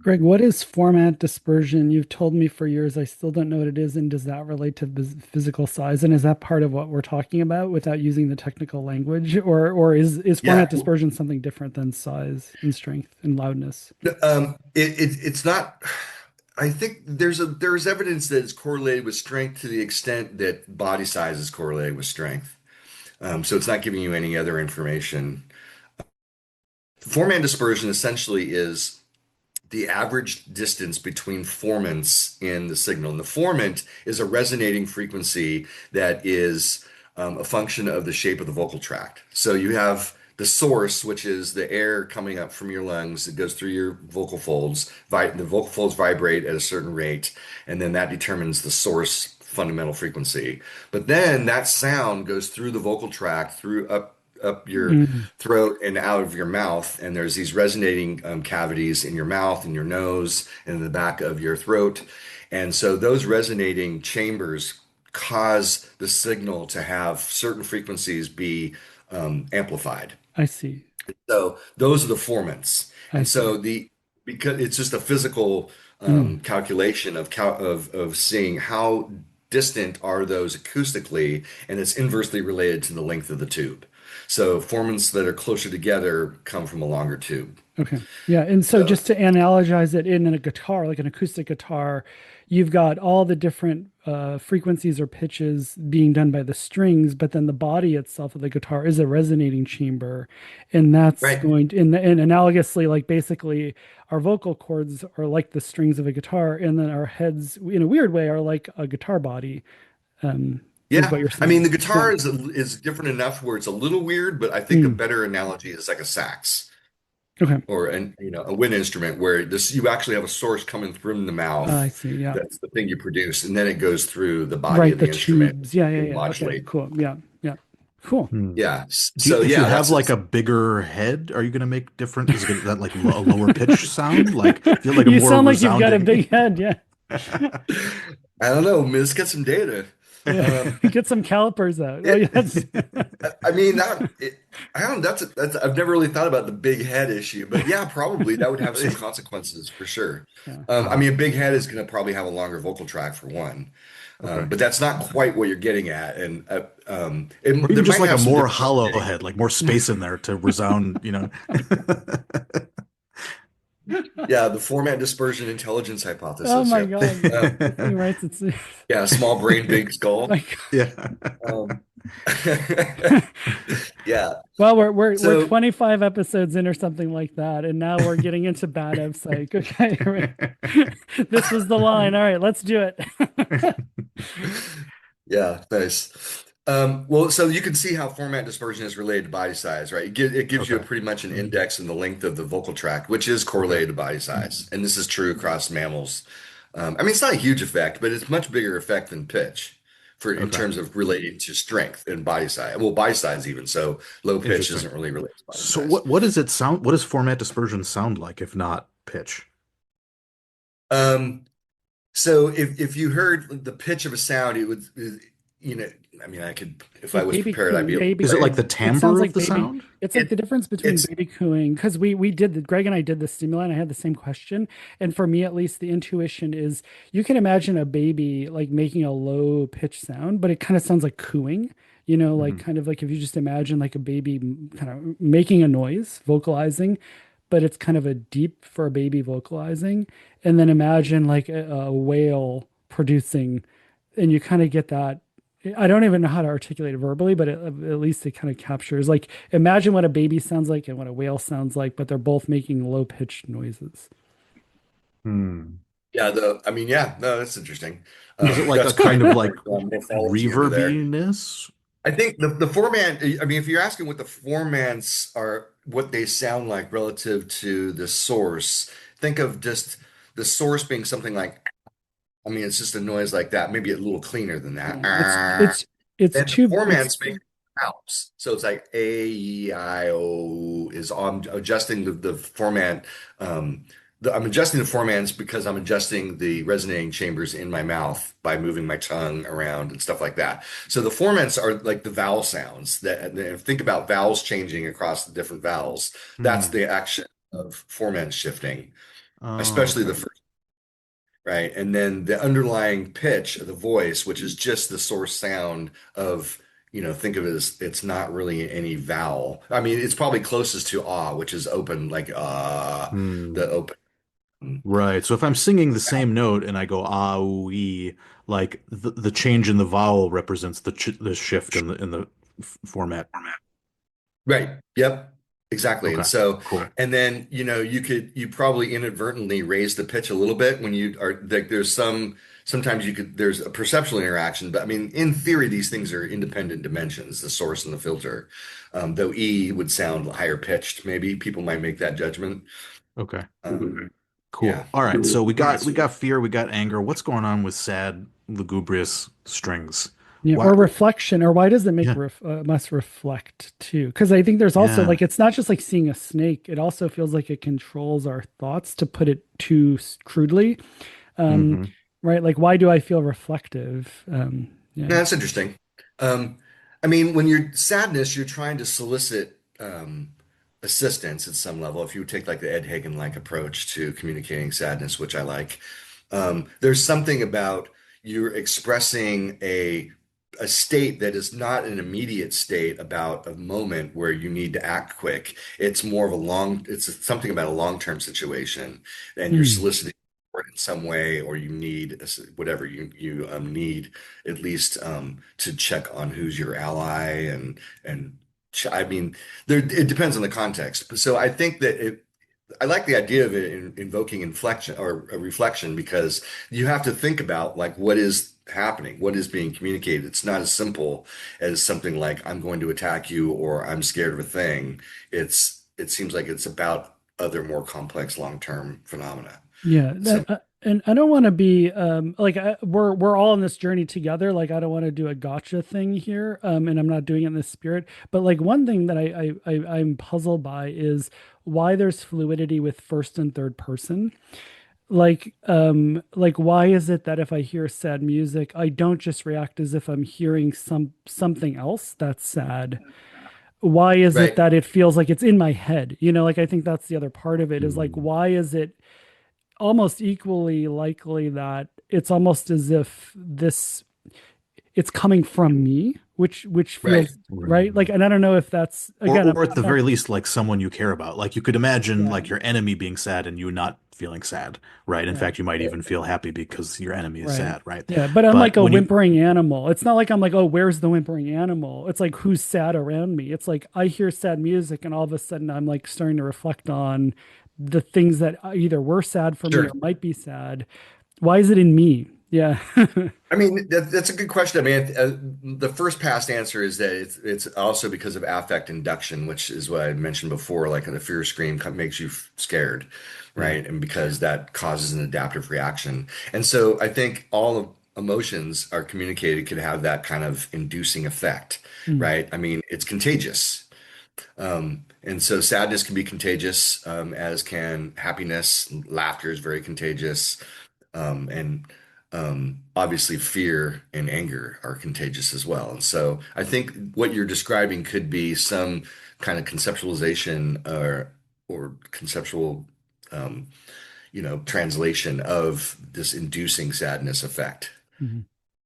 Greg, what is format dispersion? You've told me for years. I still don't know what it is. And does that relate to physical size? And is that part of what we're talking about without using the technical language? Or is Yeah, format dispersion something different than size and strength and loudness? it's not. I think there's evidence that it's correlated with strength to the extent that body size is correlated with strength. So it's not giving you any other information. Format dispersion essentially is the average distance between formants in the signal. And the formant is a resonating frequency that is a function of the shape of the vocal tract. So you have the source, which is the air coming up from your lungs. It goes through your vocal folds. The vocal folds vibrate at a certain rate, and then that determines the source fundamental frequency. But then that sound goes through the vocal tract, through up your Mm, throat and out of your mouth, and there's these resonating cavities in your mouth and your nose and in the back of your throat. And so those resonating chambers cause the signal to have certain frequencies be amplified. I see. So those are the formants. I And see. so the because it's just a physical Mm, calculation of seeing how distant are those acoustically, and it's inversely related to the length of the tube. So formants that are closer together come from a longer tube. okay. Yeah. And so So just to analogize it in a guitar, like an acoustic guitar, you've got all the different frequencies or pitches being done by the strings, but then the body itself of the guitar is a resonating chamber. And that's right. going to, and analogously, like basically our vocal cords are like the strings of a guitar, and then our heads, in a weird way, are like a guitar body, is what Yeah, you're I mean saying. the Yeah. guitar is different enough where it's a little weird, but I think a Mm, better analogy is like a sax okay. or an a wind instrument where this you actually have a source coming from the I mouth. see. Yeah. That's the thing you produce, and then it goes through the body Right. of The the instrument tubes. Yeah. Yeah. and Yeah. Okay. modulate. Cool. Yeah. Yeah. Cool. Hmm. Yeah. Do So if you yeah, have that's like it's a bigger head, are you going to make different? Is it gonna, that like a lower pitch sound? Like feel like a You more sound like you've got a resounding? big head. Yeah. I don't know. Let's get some data. Yeah. Um, Get some calipers out. Oh, it, yeah. That's I mean I don't. That's I've never really thought about the big head issue, but yeah, probably that would have some consequences for sure. yeah. I Uh-huh. mean, a big head is going to probably have a longer vocal tract for one, Okay. but that's not quite what you're getting at, and Or there even just might like a have some more difference in hollow getting. head, like more space in there to resound, you know. Yeah, the format dispersion intelligence Oh hypothesis. my Yep. God. This thing writes its Yeah, small brain, big skull. like Yeah. Um, yeah. well, we're So 25 episodes in or something like that, and now we're getting into bad of psych. Okay. Right. This was the line. All right, let's do it. yeah, nice. Well, so you can see how format dispersion is related to body size, right? It gives you a Okay. pretty much an index in the length of the vocal tract, which is Okay. correlated to body size. And this is true across mammals. I mean, it's not a huge effect, but it's much bigger effect than pitch for in Okay. terms of relating to strength and body size. Well, body size even. So low pitch Interesting. isn't really related to body So size. what does it sound? What does format dispersion sound like if not pitch? Um, So if you heard the pitch of a sound, it would, you know, I mean, I could, if I Like was baby prepared, I'd be cooing, able to baby Is it play like it. the cooing. It sounds timbre of like the baby. sound? It's like It the difference between it's baby cooing because we did the Greg and I did the stimulant. I had the same question, and for me at least, the intuition is you can imagine a baby like making a low pitch sound, but it kind of sounds like cooing. Like Mhm. kind of like if you just imagine like a baby kind of making a noise, vocalizing, but it's kind of a deep for a baby vocalizing, and then imagine like a whale producing, and you kind of get that. I don't even know how to articulate it verbally, but at least it kind of captures like imagine what a baby sounds like and what a whale sounds like, but they're both making low pitched noises. Hmm. Yeah, I mean, yeah, no, that's interesting. Is it like a That's kind quite of a like morphology under there. reverbiness? I think the four man, I mean, if you're asking what the four mans are, what they sound like relative to the source, think of just the source being something like, I mean, it's just a noise like that, maybe a little cleaner than that. Yeah, it's And the too four it's mans make vowels. So it's like A, E, I, O is I'm adjusting the four man. Um, I'm adjusting the four mans because I'm adjusting the resonating chambers in my mouth by moving my tongue around and stuff like that. So the four mans are like the vowel sounds think about vowels changing across the different vowels. That's Hmm. the action of four man shifting, Oh, especially the okay. first, right? And then the underlying pitch of the voice, which is just the source sound of, think of it as it's not really any vowel. I mean, it's probably closest to ah, which is open, like Hmm. the open. Right. So if I'm singing the same note and I go ah ooh ee, like the change in the vowel represents the shift in the format. Right. Yep. Exactly. And Okay. so, Cool. and then, you probably inadvertently raise the pitch a little bit when you are like, sometimes there's a perceptual interaction, but I mean, in theory, these things are independent dimensions, the source and the filter. Though E would sound higher pitched, maybe people might make that judgment. Okay. Yeah. Cool. All right. So we got fear, we got anger. What's going on with sad, lugubrious strings? yeah, Why? or reflection, or why does it make Yeah. must reflect too? Because I think there's also Yeah. like it's not just like seeing a snake; it also feels like it controls our thoughts. To put it too crudely, um, Hmm. right? Like, why do I feel reflective? Yeah, Yeah. that's interesting. Um, I mean, when you're sadness, you're trying to solicit assistance at some level. If you take like the Ed Hagen like approach to communicating sadness, which I like, there's something about you're expressing a state that is not an immediate state about a moment where you need to act quick. It's more of it's something about a long-term situation, and you're Mm. soliciting support in some way, or you need whatever you need at least to check on who's your ally and I mean it depends on the context. So I think that I like the idea of it invoking inflection or a reflection because you have to think about like what is happening, what is being communicated. It's not as simple as something like I'm going to attack you or I'm scared of a thing. It seems like it's about other more complex long-term phenomena. Yeah, So and I don't want to be like we're all on this journey together. Like I don't want to do a gotcha thing here, and I'm not doing it in this spirit. But like one thing that I'm puzzled by is why there's fluidity with first and third person. Like why is it that if I hear sad music, I don't just react as if I'm hearing something else that's sad? Why is it right, that it feels like it's in my head? Like I think that's the other part of it is like Mm. why is it almost equally likely that it's almost as if this it's coming from me, which right. feels right. Like, Right. and I don't know if that's Or again, or at I'm the not, very least, like someone you care about. Like you could imagine yeah, like your enemy being sad and you not feeling sad, right? In yeah, fact, you might even feel happy because your enemy is right. sad, right? Yeah, but I'm like But a when you whimpering animal. It's not like I'm like, oh, where's the whimpering animal? It's like who's sad around me. It's like I hear sad music and all of a sudden I'm like starting to reflect on the things that either were sad for me or Sure. might be sad. Why is it in me? Yeah. I mean, that's a good question. I mean, the first past answer is that it's also because of affect induction, which is what I mentioned before. Like the fear scream makes you scared, yeah. right? And because that causes an adaptive reaction. And so I think all of emotions are communicated could have that kind of inducing effect, Mm, right? I mean, it's contagious. And so sadness can be contagious, as can happiness. Laughter is very contagious. And obviously, fear and anger are contagious as well. And so I think what you're describing could be some kind of conceptualization or conceptual, um, translation of this inducing sadness effect. mhm.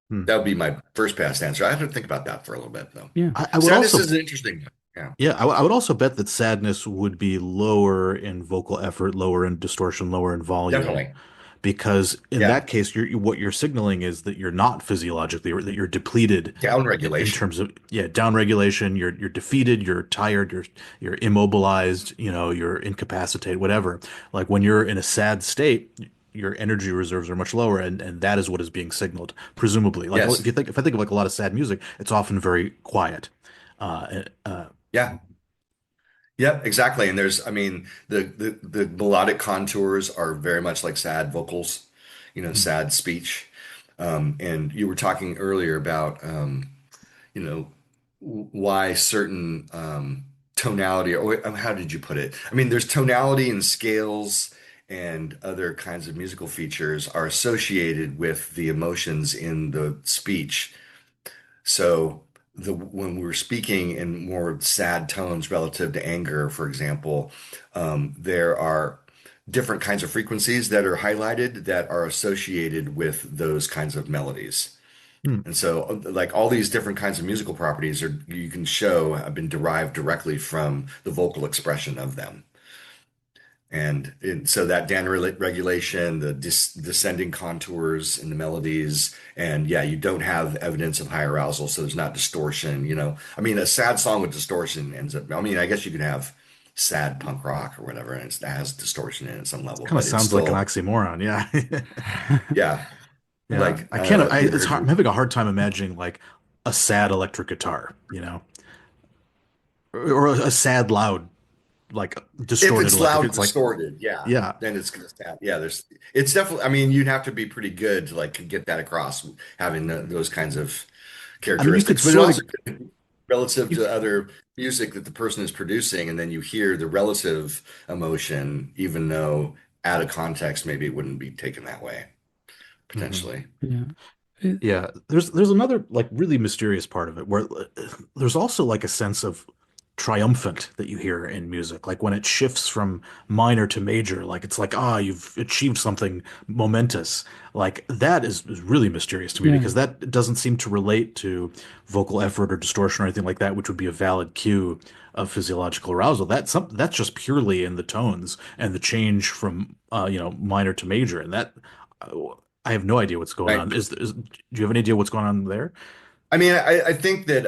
Hmm. That would be my first pass answer. I have to think about that for a little bit, though. Yeah. I would Sadness is also an interesting one. Yeah, Yeah, I would also bet that sadness would be lower in vocal effort, lower in distortion, lower in volume, definitely. because in Yeah, that case, what you're signaling is that you're not physiologically, or that you're depleted down in regulation. terms of, yeah, down regulation. You're defeated, you're tired, you're immobilized, you're incapacitated, whatever. Like when you're in a sad state, your energy reserves are much lower, and that is what is being signaled, presumably. Like Yes. if I think of like a lot of sad music, it's often very quiet. Uh, Yeah. Yep, exactly. And there's, I mean, the melodic contours are very much like sad vocals, sad speech. And you were talking earlier about, you know, why certain tonality, or how did you put it? I mean, there's tonality and scales and other kinds of musical features are associated with the emotions in the speech. So when we're speaking in more sad tones relative to anger, for example, there are different kinds of frequencies that are highlighted that are associated with those kinds of melodies. hmm. And so, like all these different kinds of musical properties are you can show have been derived directly from the vocal expression of them. So that regulation, the descending contours in the melodies, and yeah, you don't have evidence of high arousal, so there's not distortion. I mean, a sad song with distortion ends up. I mean, I guess you can have sad punk rock or whatever, and it has distortion in it at some level, Kind of but it's sounds like an still, oxymoron. Yeah. yeah, Yeah. like I can't, you it's hard, I'm heard, having a hard time imagining like a sad electric guitar, or a sad, loud, like if distorted it's electric. loud, It's like, distorted, yeah, yeah. then it's gonna sound, yeah. It's definitely. I mean, you'd have to be pretty good to like get that across, having those kinds of I mean, you could characteristics, but it sort of, also could be relative you, to other music that the person is producing, and then you hear the relative emotion, even though out of context, maybe it wouldn't be taken that way, Mhm. potentially. Yeah. It- Yeah, there's another like really mysterious part of it where there's also like a sense of triumphant that you hear in music, like when it shifts from minor to major, like it's like you've achieved something momentous. Like that is really mysterious to me yeah. because that doesn't seem to relate to vocal effort or distortion or anything like that, which would be a valid cue of physiological arousal. That's just purely in the tones and the change from minor to major, and that. I have no idea what's going Right. on. Do you have any idea what's going on there? I mean, I think that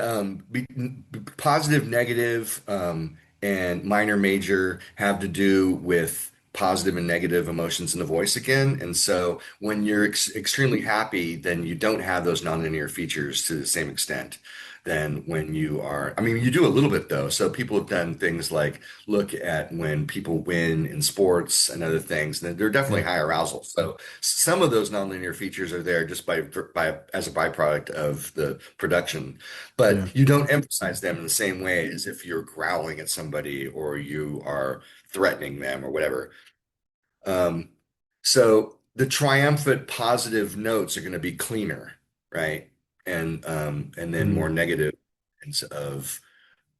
positive, negative, and minor, major have to do with positive and negative emotions in the voice again. And so when you're extremely happy, then you don't have those nonlinear features to the same extent than when you are. I mean, you do a little bit though. So people have done things like look at when people win in sports and other things, and they're definitely Yeah, high arousal. So some of those nonlinear features are there just by as a byproduct of the production, but yeah. you don't emphasize them in the same way as if you're growling at somebody or you are threatening them or whatever. Um, so the triumphant positive notes are going to be cleaner, right? And then more Mm, negative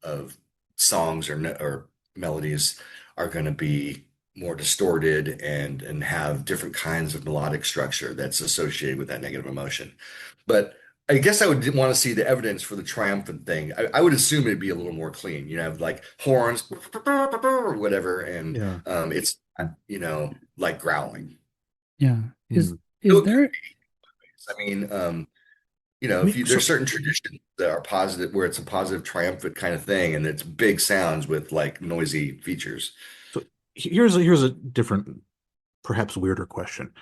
of songs or melodies are going to be more distorted and have different kinds of melodic structure that's associated with that negative emotion. But I guess I would want to see the evidence for the triumphant thing. I would assume it'd be a little more clean. You have like horns or whatever, and yeah. it's like growling. Yeah. Mm. Is there I mean, I if mean, you there's certain traditions that are positive where it's a positive triumphant kind of thing, and it's big sounds with like noisy features. so here's a different, perhaps weirder question.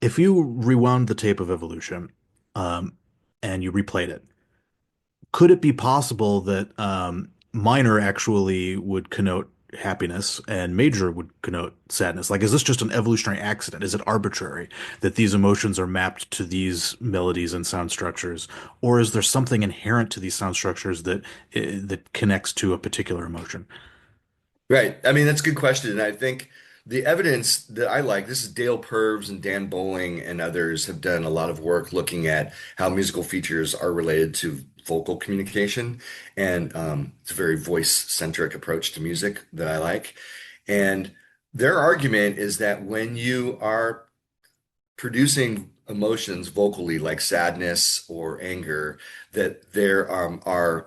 If you rewound the tape of Evolution, um, and you replayed it, could it be possible that minor actually would connote happiness and major would connote sadness? Like, is this just an evolutionary accident? Is it arbitrary that these emotions are mapped to these melodies and sound structures, or is there something inherent to these sound structures that connects to a particular emotion? Right. I mean, that's a good question. And I think the evidence that I like, this is Dale Purves and Dan Bowling and others have done a lot of work looking at how musical features are related to vocal communication. And it's a very voice-centric approach to music that I like. And their argument is that when you are producing emotions vocally, like sadness or anger, that there are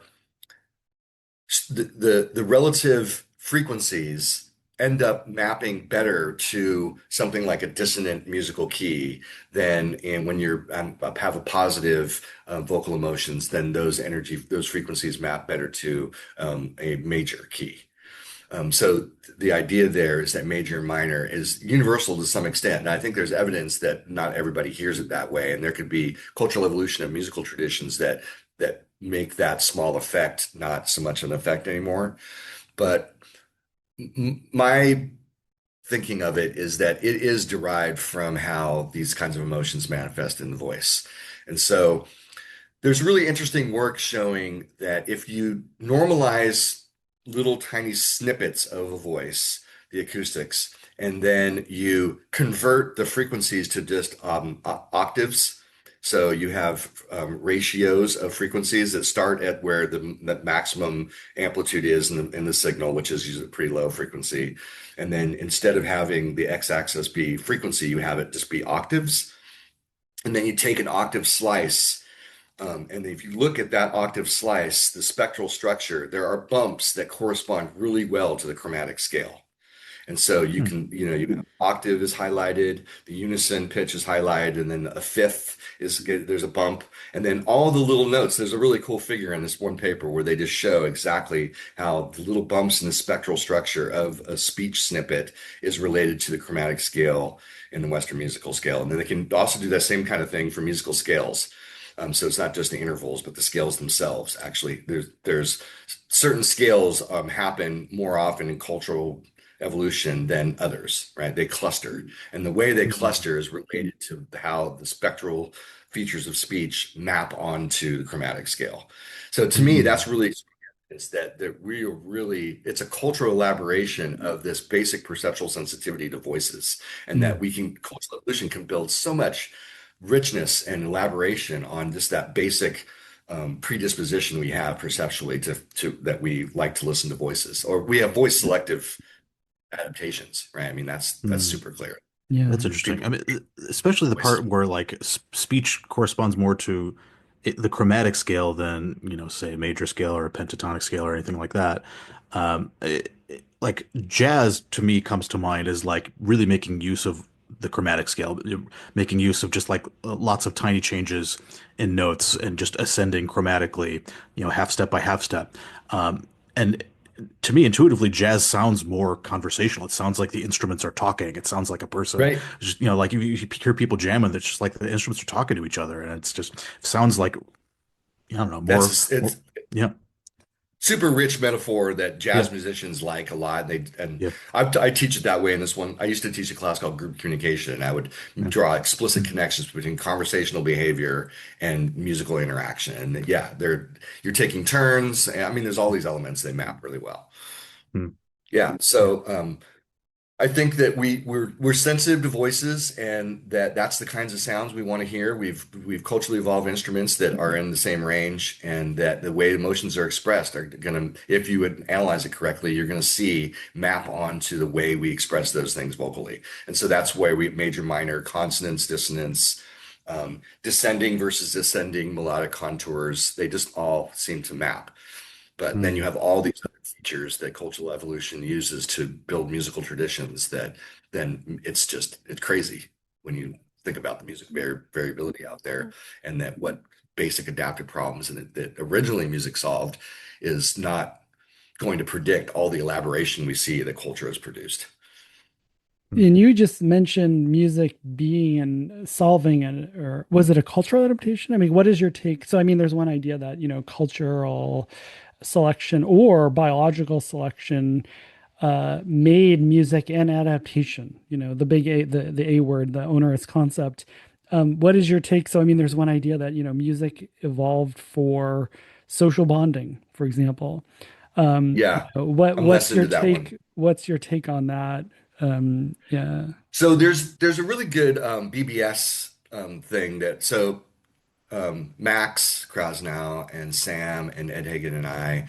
the relative frequencies end up mapping better to something like a dissonant musical key than in when you're have a positive vocal emotions, then those frequencies map better to a major key. So the idea there is that major and minor is universal to some extent. And I think there's evidence that not everybody hears it that way. And there could be cultural evolution of musical traditions that make that small effect not so much an effect anymore. But my thinking of it is that it is derived from how these kinds of emotions manifest in the voice. And so there's really interesting work showing that if you normalize little tiny snippets of a voice, the acoustics, and then you convert the frequencies to just octaves. So you have ratios of frequencies that start at where the maximum amplitude is in the signal, which is usually a pretty low frequency. And then instead of having the x-axis be frequency, you have it just be octaves. And then you take an octave slice and if you look at that octave slice, the spectral structure, there are bumps that correspond really well to the chromatic scale. And so you Hmm. can, you octave is highlighted, the unison pitch is highlighted, and then a fifth there's a bump, and then all the little notes. There's a really cool figure in this one paper where they just show exactly how the little bumps in the spectral structure of a speech snippet is related to the chromatic scale in the Western musical scale. And then they can also do that same kind of thing for musical scales. So it's not just the intervals, but the scales themselves. Actually, there's certain scales happen more often in cultural evolution than others, right? They cluster, and the way they Mhm. cluster is related to how the spectral features of speech map onto the chromatic scale. So to me, Mhm. that's really is that we are really it's a cultural elaboration of this basic perceptual sensitivity to voices, and that Mm. we can cultural evolution can build so much richness and elaboration on just that basic predisposition we have perceptually to that we like to listen to voices, or we have voice selective adaptations, right? I mean, that's Mhm. super clear. Yeah. That's interesting. People I mean, especially the voices. part where like speech corresponds more to the chromatic scale than, say a major scale or a pentatonic scale or anything like that. Like jazz to me comes to mind as like really making use of the chromatic scale, making use of just like lots of tiny changes in notes and just ascending chromatically, half step by half step. And to me, intuitively, jazz sounds more conversational. It sounds like the instruments are talking. It sounds like a person. Right. Just, like you hear people jamming. It's just like the instruments are talking to each other, and it's just sounds like I don't know more. It's Yeah, super rich metaphor that yeah, jazz musicians like a lot. And yeah, I teach it that way in this one. I used to teach a class called group communication, and I would yeah. draw explicit connections between conversational behavior and musical interaction. And yeah, you're taking turns. I mean, there's all these elements they map really well. Hmm. Yeah. Yeah. So I think that we're sensitive to voices, and that's the kinds of sounds we want to hear. We've culturally evolved instruments that are in the same range, and that the way emotions are expressed are gonna, if you would analyze it correctly, you're gonna see map onto the way we express those things vocally. And so that's why we major, minor, consonance, dissonance, descending versus ascending melodic contours. They just all seem to map. But then you Hmm. have all these other features that cultural evolution uses to build musical traditions that then it's crazy when you think about the music variability out there, and that what basic adaptive problems and that originally music solved is not going to predict all the elaboration we see that culture has produced. Hmm. And you just mentioned music being and solving it, or was it a cultural adaptation? I mean, what is your take? So, I mean, there's one idea that, cultural selection or biological selection made music an adaptation, the big A, the A word, the onerous concept. What is your take? So, I mean, there's one idea that, music evolved for social bonding, for example. Yeah, I'm less What's your into that one. take? What's your take on that? Yeah. So there's a really good BBS thing that Max Krasnow and Sam and Ed Hagen and I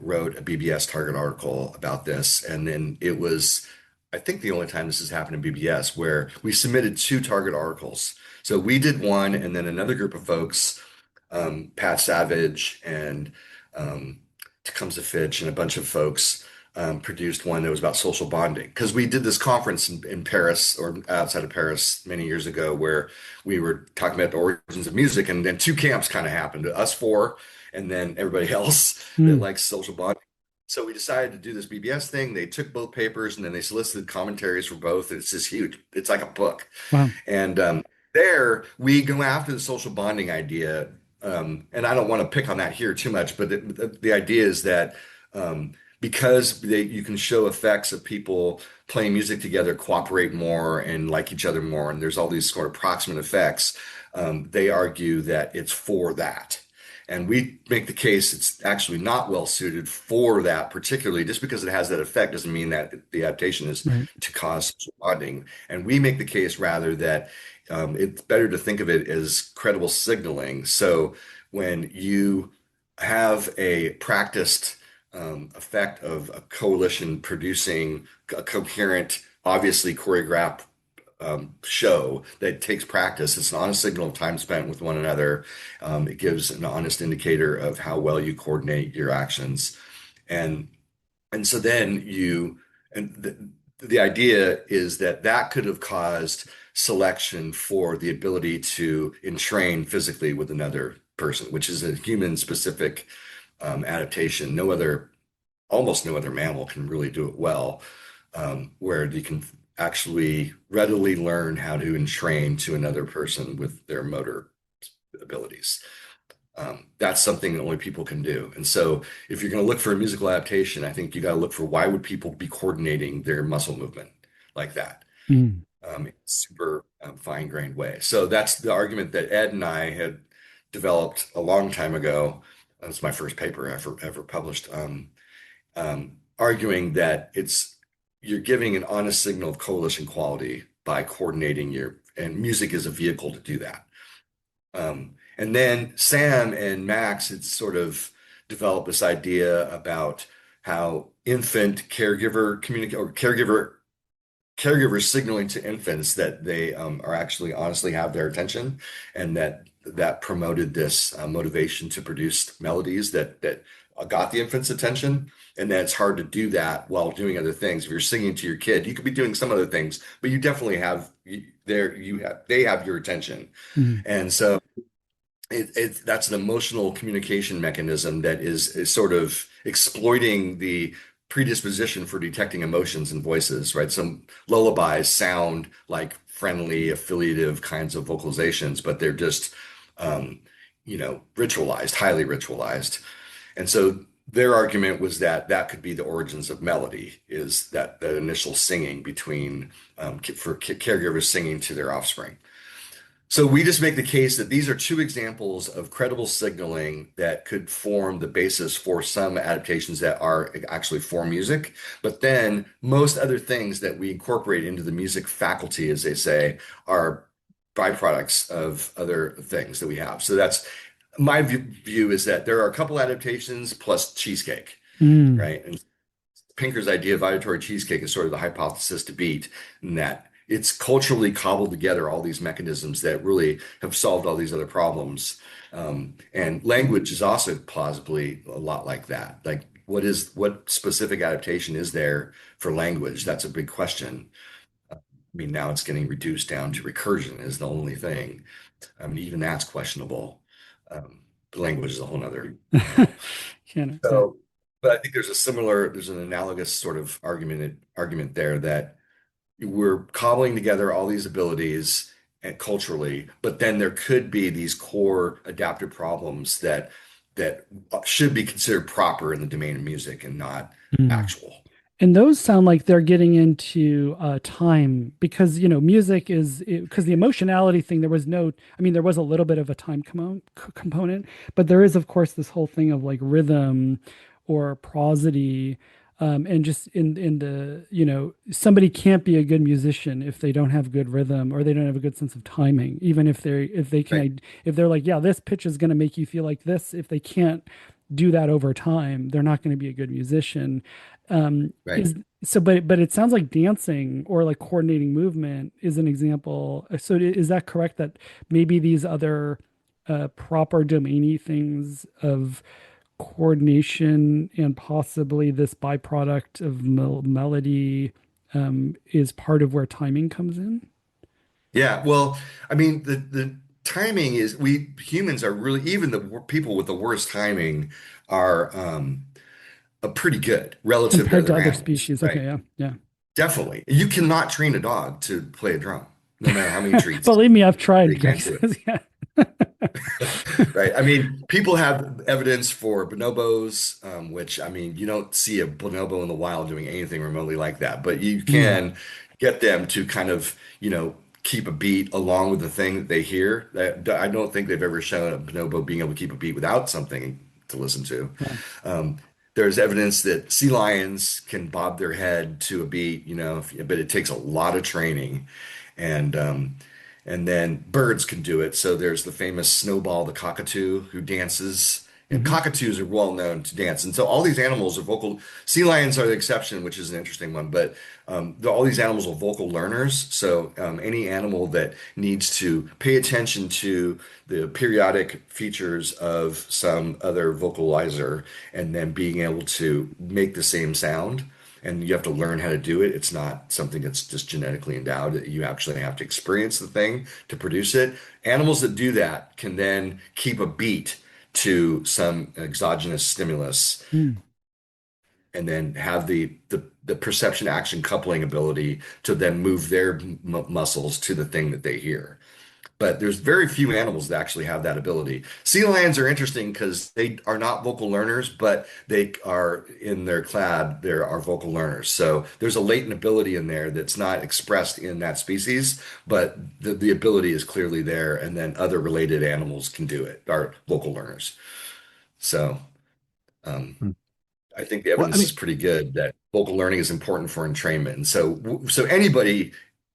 wrote a BBS Target article about this. And then it was, I think, the only time this has happened in BBS where we submitted two Target articles. So we did one, and then another group of folks, Pat Savage and Tecumseh Fitch and a bunch of folks produced one that was about social bonding. Because we did this conference in Paris or outside of Paris many years ago where we were talking about the origins of music, and then two camps kind of happened, us four and then everybody else that Hmm. likes social bonding. So we decided to do this BBS thing. They took both papers and then they solicited commentaries for both. It's just huge. It's like a book. Wow. And there we go after the social bonding idea. And I don't want to pick on that here too much, but the idea is that because you can show effects of people playing music together, cooperate more and like each other more, and there's all these sort of proximate effects, they argue that it's for that. And we make the case it's actually not well suited for that, particularly just because it has that effect doesn't mean that the adaptation is Right. to cause social bonding. And we make the case rather that it's better to think of it as credible signaling. So when you have a practiced effect of a coalition producing a coherent, obviously choreographed show that takes practice. It's an honest signal of time spent with one another. It gives an honest indicator of how well you coordinate your actions. And and so then you and the idea is that that could have caused selection for the ability to entrain physically with another person, which is a human specific adaptation. Almost no other mammal can really do it well, where you can actually readily learn how to entrain to another person with their motor abilities. That's something that only people can do. And so if you're going to look for a musical adaptation, I think you got to look for why would people be coordinating their muscle movement like that Mm. in a super fine-grained way. So that's the argument that Ed and I had developed a long time ago. That's my first paper ever published, arguing that you're giving an honest signal of coalition quality by coordinating and music is a vehicle to do that. And then Sam and Max had sort of developed this idea about how infant caregiver communicate or caregivers signaling to infants that they are actually honestly have their attention, and that promoted this motivation to produce melodies that got the infant's attention. And then it's hard to do that while doing other things. If you're singing to your kid, you could be doing some other things, but you definitely they have your attention. Mm. And so that's an emotional communication mechanism that is sort of exploiting the predisposition for detecting emotions in voices, right? Some lullabies sound like friendly, affiliative kinds of vocalizations, but they're just, ritualized, highly ritualized. And so their argument was that that could be the origins of melody, is that initial singing between for caregivers singing to their offspring. So we just make the case that these are two examples of credible signaling that could form the basis for some adaptations that are actually for music. But then most other things that we incorporate into the music faculty, as they say, are byproducts of other things that we have. So that's my view is that there are a couple adaptations plus cheesecake, Mm. right? And Pinker's idea of vibratory cheesecake is sort of the hypothesis to beat, in that it's culturally cobbled together all these mechanisms that really have solved all these other problems. And language is also plausibly a lot like that. Like, what specific adaptation is there for language? That's a big question. I mean, now it's getting reduced down to recursion is the only thing. I mean, even that's questionable. Language is a whole nother. Yeah. So, but I think there's an analogous sort of argument there that we're cobbling together all these abilities and culturally, but then there could be these core adaptive problems that should be considered proper in the domain of music and not Mm. actual. And those sound like they're getting into time because, music is because the emotionality thing, there was no, I mean, there was a little bit of a time component, but there is, of course, this whole thing of like rhythm or prosody. And just in the, somebody can't be a good musician if they don't have good rhythm or they don't have a good sense of timing, even if they Right, can, if they're like, yeah, this pitch is going to make you feel like this. If they can't do that over time, they're not going to be a good musician. right. Is so, but it sounds like dancing or like coordinating movement is an example. So is that correct that maybe these other proper domainy things of coordination and possibly this byproduct of melody is part of where timing comes in? Yeah, well, I mean, the timing is we humans are really even the people with the worst timing are pretty good relative to Compared to other other animals, species. right? Okay, yeah, yeah. Definitely. You cannot train a dog to play a drum, no matter how many treats. Believe me, I've They tried, Greg can't do it. says, yeah. Right. I mean, people have evidence for bonobos, which I mean, you don't see a bonobo in the wild doing anything remotely like that, but you Mm, can get them to kind of, keep a beat along with the thing that they hear. I don't think they've ever shown a bonobo being able to keep a beat without something to listen to. yeah. Um, there's evidence that sea lions can bob their head to a beat, but it takes a lot of training. And and then birds can do it. So there's the famous Snowball the cockatoo who dances. And Hmm. cockatoos are well known to dance. And so all these animals are vocal. Sea lions are the exception, which is an interesting one. But all these animals are vocal learners. So any animal that needs to pay attention to the periodic features of some other vocalizer and then being able to make the same sound, and you have to learn how to do it. It's not something that's just genetically endowed. You actually have to experience the thing to produce it. Animals that do that can then keep a beat to some exogenous stimulus Mm. and then have the perception action coupling ability to then move their muscles to the thing that they hear. But there's very few animals that actually have that ability. Sea lions are interesting because they are not vocal learners, but they are in their clade, there are vocal learners. So there's a latent ability in there that's not expressed in that species, but the ability is clearly there. And then other related animals can do it, are vocal learners. So um, Hmm. I think the Well, I evidence is mean, pretty good that vocal learning is important for entrainment. And so anybody,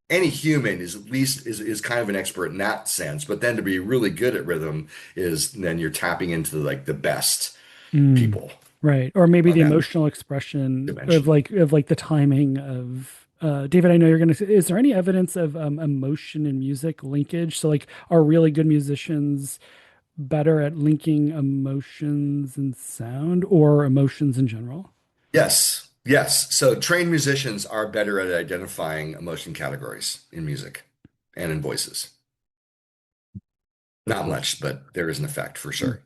any human is at least is kind of an expert in that sense. But then to be really good at rhythm is then you're tapping into like the best Mm. people Right. Or maybe on the that emotional expression dimension. of like the timing of David, I know you're gonna say, is there any evidence of emotion and music linkage? So like are really good musicians better at linking emotions and sound or emotions in general? Yes, yes. So trained musicians are better at identifying emotion categories in music and in voices. Not cool, much, but there is an effect for Mm. sure.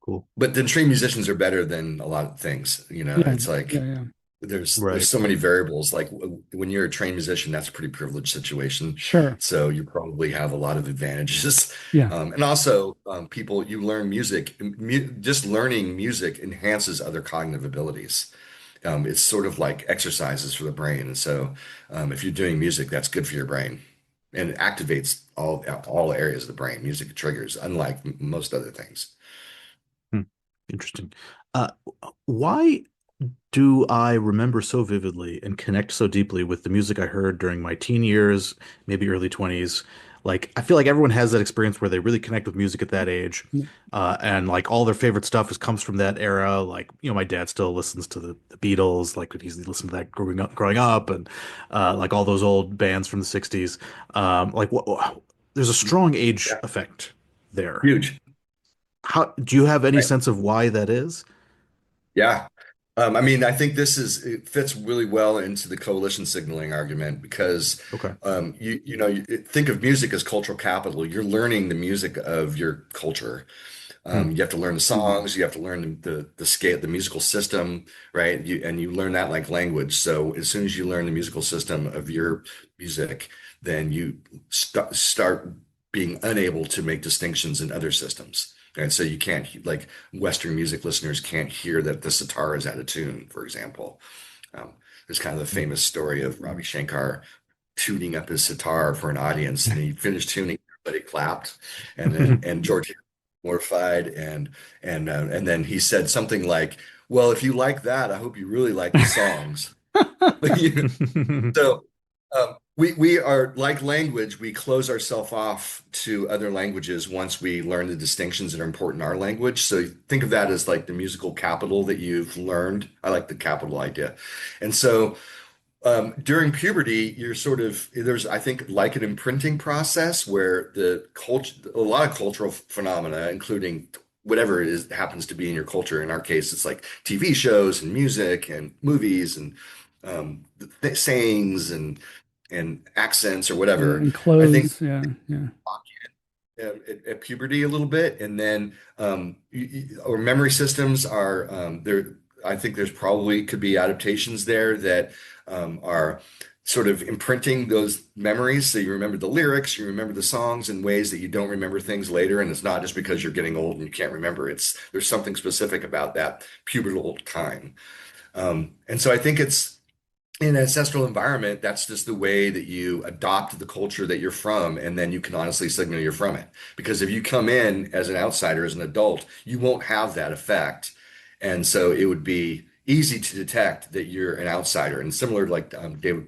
cool. But then trained musicians are better than a lot of things. Yeah, It's yeah, like yeah. there's Right. so many variables. Like when you're a trained musician, that's a pretty privileged situation. Sure. So you probably have a lot of advantages. Yeah. And also, people, you learn music, just learning music enhances other cognitive abilities. It's sort of like exercises for the brain. And so if you're doing music, that's good for your brain. And it activates all areas of the brain. Music triggers, unlike most other things. Hmm. Interesting. Uh, why do I remember so vividly and connect so deeply with the music I heard during my teen years, maybe early 20s? Like, I feel like everyone has that experience where they really connect with music at that age. Yeah. And like all their favorite stuff comes from that era. Like, my dad still listens to the Beatles, like he's listened to that growing up, and like all those old bands from the 60s. Like what there's a strong age Yeah, effect there. huge. How do you have any Right. sense of why that is? Yeah. I mean, I think it fits really well into the coalition signaling argument because Okay. think of music as cultural capital. You're learning the music of your culture. Hmm. You have to learn the songs, you have to learn the scale, the musical system, right? And you learn that like language. So as soon as you learn the musical system of your music, then you start being unable to make distinctions in other systems. And so you can't, like Western music listeners can't hear that the sitar is out of tune, for example. Um, there's kind of the famous story of Ravi Shankar tuning up his sitar for an audience, and he finished tuning, everybody clapped, and George mortified, and then he said something like, "Well, if you like that, I hope you really like the songs." So we are like language. We close ourselves off to other languages once we learn the distinctions that are important in our language. So think of that as like the musical capital that you've learned. I like the capital idea, and so during puberty, you're sort of there's I think like an imprinting process where the culture, a lot of cultural phenomena, including whatever it is happens to be in your culture. In our case, it's like TV shows and music and movies and sayings and accents or Yeah. whatever. And I think clothes. Yeah. Yeah. at puberty a little bit, and then or memory systems are they're I think there's probably could be adaptations there that are sort of imprinting those memories. So you remember the lyrics, you remember the songs in ways that you don't remember things later. And it's not just because you're getting old and you can't remember. It's there's something specific about that pubertal time. And so I think it's in an ancestral environment, that's just the way that you adopt the culture that you're from, and then you can honestly signal you're from it. Because if you come in as an outsider, as an adult, you won't have that effect. And so it would be easy to detect that you're an outsider. And similar to like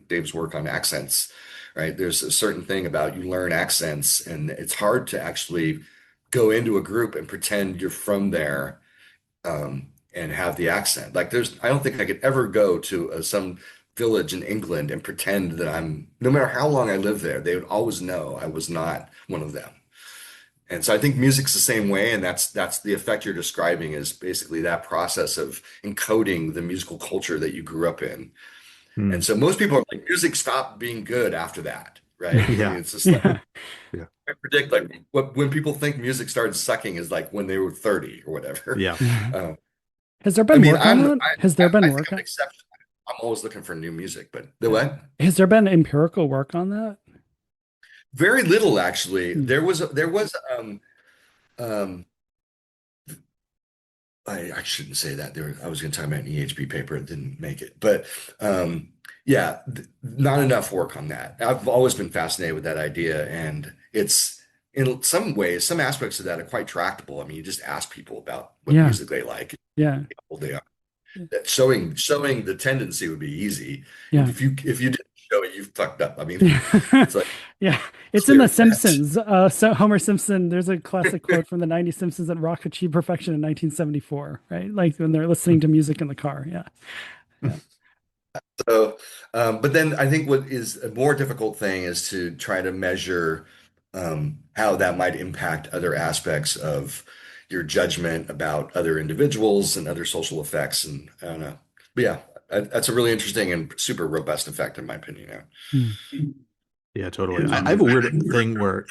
Dave's work on accents, right? There's a certain thing about you learn accents, and it's hard to actually go into a group and pretend you're from there and have the accent. Like I don't think I could ever go to some village in England and pretend that no matter how long I lived there, they would always know I was not one of them. And so I think music's the same way, and that's the effect you're describing is basically that process of encoding the musical culture that you grew up in. Hmm. And so most people are like, music stopped being good after that, right? I mean, Yeah. it's just like Yeah. Yeah. I predict like when people think music started sucking is like when they were 30 or whatever. Yeah. Yeah. Uh, Has there I been mean, work on that? Has there been I think work I'm an on? exception. I'm always looking for new music, but the Yeah. what? Has there been empirical work on that? Very little actually. Hmm. There was um I shouldn't say that. I was going to talk about an EHB paper. It didn't make it, but yeah, not enough work on that. I've always been fascinated with that idea, and it's in some ways, some aspects of that are quite tractable. I mean, you just ask people about what Yeah. music they like, Yeah. how old they are. That showing the tendency would be easy. Yeah. If you didn't show it, you fucked up. I mean, it's like Yeah, it's in clear The as that. Simpsons. So Homer Simpson, there's a classic quote from the 90s Simpsons that rock achieved perfection in 1974, right? Like when they're listening to music in the car. Yeah. Yeah. So, but then I think what is a more difficult thing is to try to measure how that might impact other aspects of your judgment about other individuals and other social effects. And I don't know. But yeah, that's a really interesting and super robust effect, in my opinion. Yeah. Hmm. Yeah, totally. I have a weird thing where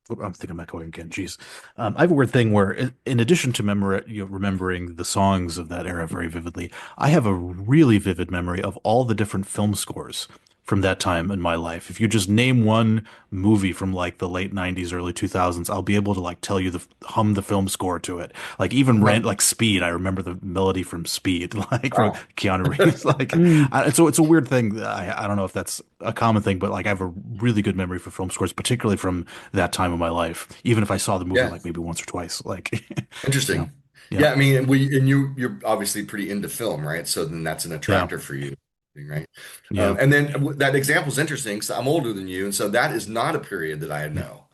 I'm thinking about coding again. Jeez. I have a weird thing where, in addition to remembering the songs of that era very vividly, I have a really vivid memory of all the different film scores from that time in my life. If you just name one movie from like the late 90s, early 2000s, I'll be able to like tell you hum the film score to it. Like even Uh-huh. like Speed, I remember the melody from Speed, like from Wow. Keanu Reeves. Like, Mm. so it's a weird thing. I don't know if that's a common thing, but like I have a really good memory for film scores, particularly from that time of my life, even if I saw the movie Yeah. like maybe once or twice. Like, yeah, Interesting. yeah, Yeah, I mean, you're obviously pretty into film, right? So then that's an yeah, attractor for you, right? yeah, And then that example is interesting. So I'm older than you, and so that is not a period that I know,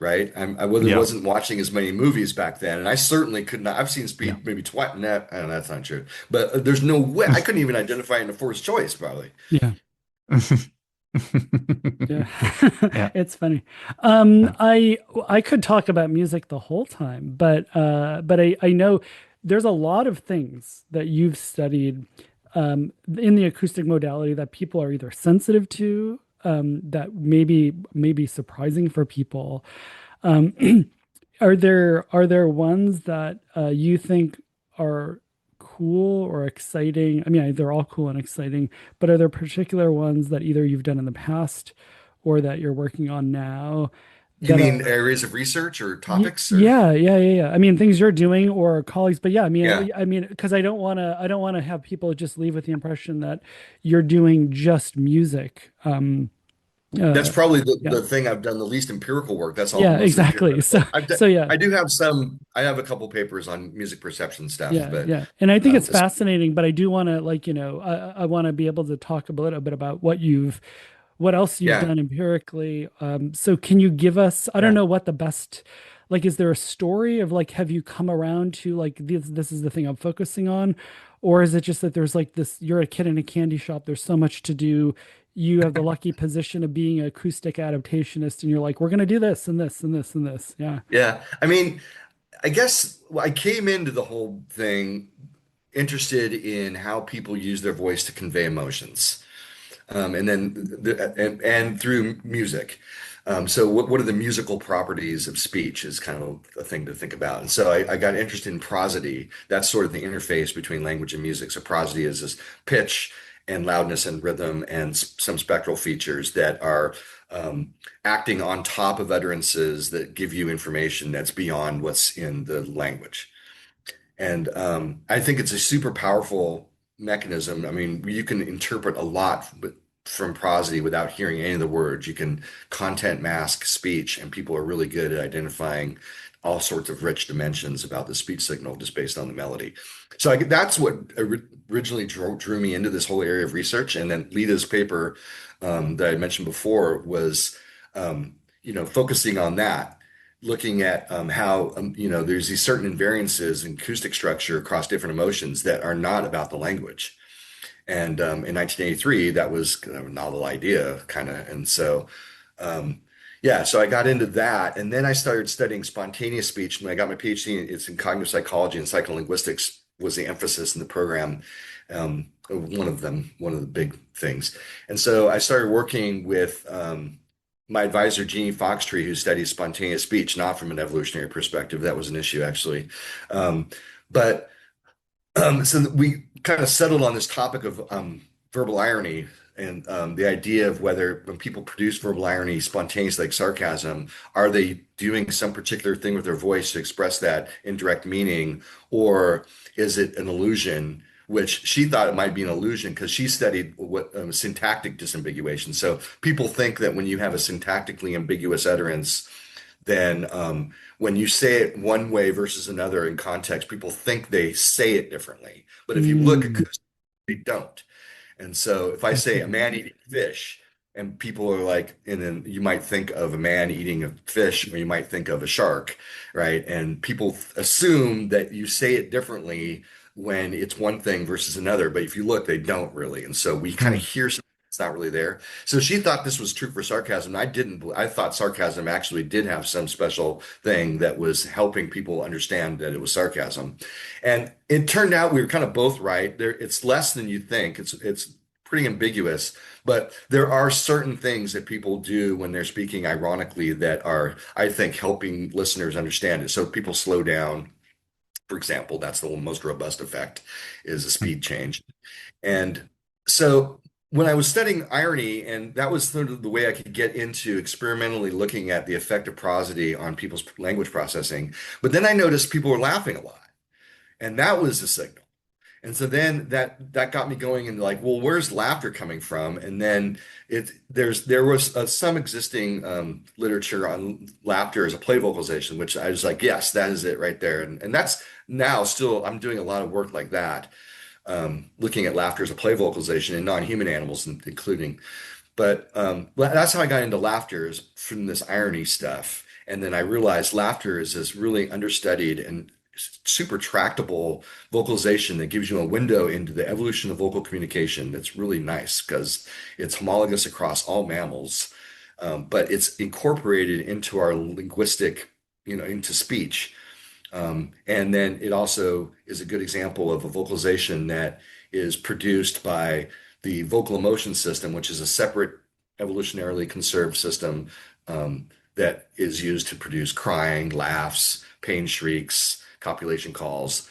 right? I yeah, wasn't watching as many movies back then, and I certainly could not. I've seen yeah. Speed maybe twice. Nah, I don't know, that's not true. But there's no way I couldn't even identify it in a forced choice, probably. Yeah. Yeah. Yeah, It's funny. yeah. I could talk about music the whole time, but I know there's a lot of things that you've studied in the acoustic modality that people are either sensitive to, that maybe surprising for people. Um, are there ones that you think are cool or exciting? I mean, they're all cool and exciting, but are there particular ones that either you've done in the past or that you're working on now You that mean are areas of research or topics or yeah, yeah, yeah, yeah. I mean, things you're doing or colleagues, but yeah, yeah. I mean, because I don't want to have people just leave with the impression that you're doing just music. That's Uh, probably yeah, the thing I've done the least empirical work. That's all yeah, mostly exactly. So, theoretical. so yeah. I do have I have a couple papers on music perception stuff, Yeah, but yeah. And I think it's it's, fascinating, but I do want to I want to be able to talk a little bit about what else you've yeah, done empirically. So can you give us, I don't yeah. know what the best, like, is there a story of like, have you come around to like, this is the thing I'm focusing on? Or is it just that there's like this, you're a kid in a candy shop, there's so much to do. You have the lucky position of being an acoustic adaptationist, and you're like, we're going to do this and this and this and this. Yeah. Yeah. I mean, I guess I came into the whole thing interested in how people use their voice to convey emotions. And then and through music. So what are the musical properties of speech is kind of a thing to think about. And so I got interested in prosody. That's sort of the interface between language and music. So prosody is this pitch and loudness and rhythm and some spectral features that are acting on top of utterances that give you information that's beyond what's in the language. And I think it's a super powerful mechanism. I mean, you can interpret a lot from prosody without hearing any of the words. You can content mask speech, and people are really good at identifying all sorts of rich dimensions about the speech signal just based on the melody. So that's what originally drew me into this whole area of research. And then Lita's paper that I mentioned before was, focusing on that, looking at how there's these certain invariances in acoustic structure across different emotions that are not about the language. And in 1983, that was kind of a novel idea, kind of. And so, so I got into that. And then I started studying spontaneous speech. When I got my PhD, it's in cognitive psychology and psycholinguistics was the emphasis in the program. One of the big things. And so I started working with my advisor, Jeannie Foxtree, who studies spontaneous speech, not from an evolutionary perspective. That was an issue, actually. But so we kind of settled on this topic of verbal irony and the idea of whether when people produce verbal irony spontaneously, like sarcasm, are they doing some particular thing with their voice to express that indirect meaning, or is it an illusion? Which she thought it might be an illusion because she studied what syntactic disambiguation. So people think that when you have a syntactically ambiguous utterance, then when you say it one way versus another in context, people think they say it differently. But if you look acoustically, they don't. And so if I say a man eating fish, and people are like, and then you might think of a man eating a fish, or you might think of a shark, right? And people assume that you say it differently when it's one thing versus another. But if you look, they don't really. And so we kind of hear something that's not really there. So she thought this was true for sarcasm. I didn't. I thought sarcasm actually did have some special thing that was helping people understand that it was sarcasm. And it turned out we were kind of both right. It's less than you think. It's pretty ambiguous, but there are certain things that people do when they're speaking ironically that are, I think, helping listeners understand it. So people slow down. For example, that's the most robust effect is a speed change. And so when I was studying irony, and that was sort of the way I could get into experimentally looking at the effect of prosody on people's language processing. But then I noticed people were laughing a lot, and that was a signal. And so then that got me going into like, well, where's laughter coming from? And then there was some existing literature on laughter as a play vocalization, which I was like, yes, that is it right there. And that's now still I'm doing a lot of work like that, looking at laughter as a play vocalization in non-human animals, including. But that's how I got into laughter, is from this irony stuff. And then I realized laughter is this really understudied and super tractable vocalization that gives you a window into the evolution of vocal communication. That's really nice because it's homologous across all mammals, but it's incorporated into our linguistic, into speech. And then it also is a good example of a vocalization that is produced by the vocal emotion system, which is a separate evolutionarily conserved system that is used to produce crying, laughs, pain shrieks, copulation calls.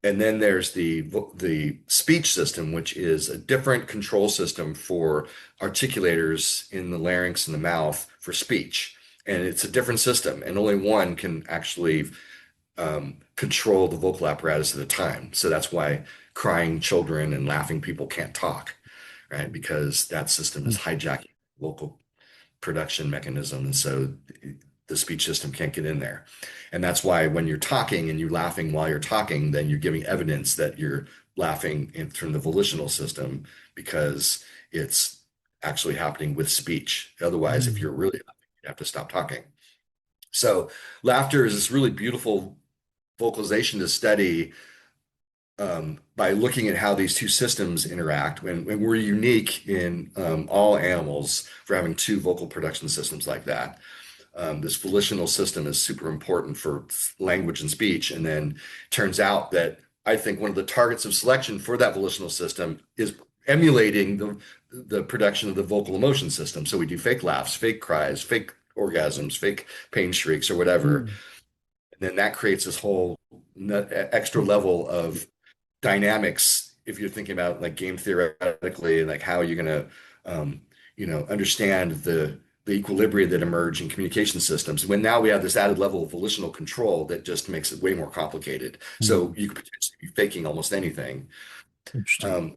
And then there's the speech system, which is a different control system for articulators in the larynx and the mouth for speech. And it's a different system, and only one can actually control the vocal apparatus at a time. So that's why crying children and laughing people can't talk, right? Because that system is hijacking vocal production mechanism. And so the speech system can't get in there. And that's why when you're talking and you're laughing while you're talking, then you're giving evidence that you're laughing from the volitional system because it's actually happening with speech. Otherwise, if you're really laughing, you have to stop talking. So laughter is this really beautiful vocalization to study by looking at how these two systems interact. When we're unique in all animals for having two vocal production systems like that. This volitional system is super important for language and speech. And then turns out that I think one of the targets of selection for that volitional system is emulating the production of the vocal emotion system. So we do fake laughs, fake cries, fake orgasms, fake pain shrieks, or whatever. Mm. And then that creates this whole extra level of dynamics if you're thinking about like game theoretically and like how you're going to understand the equilibria that emerge in communication systems when now we have this added level of volitional control that just makes it way more complicated, so Mm. you could potentially be faking almost anything. Interesting.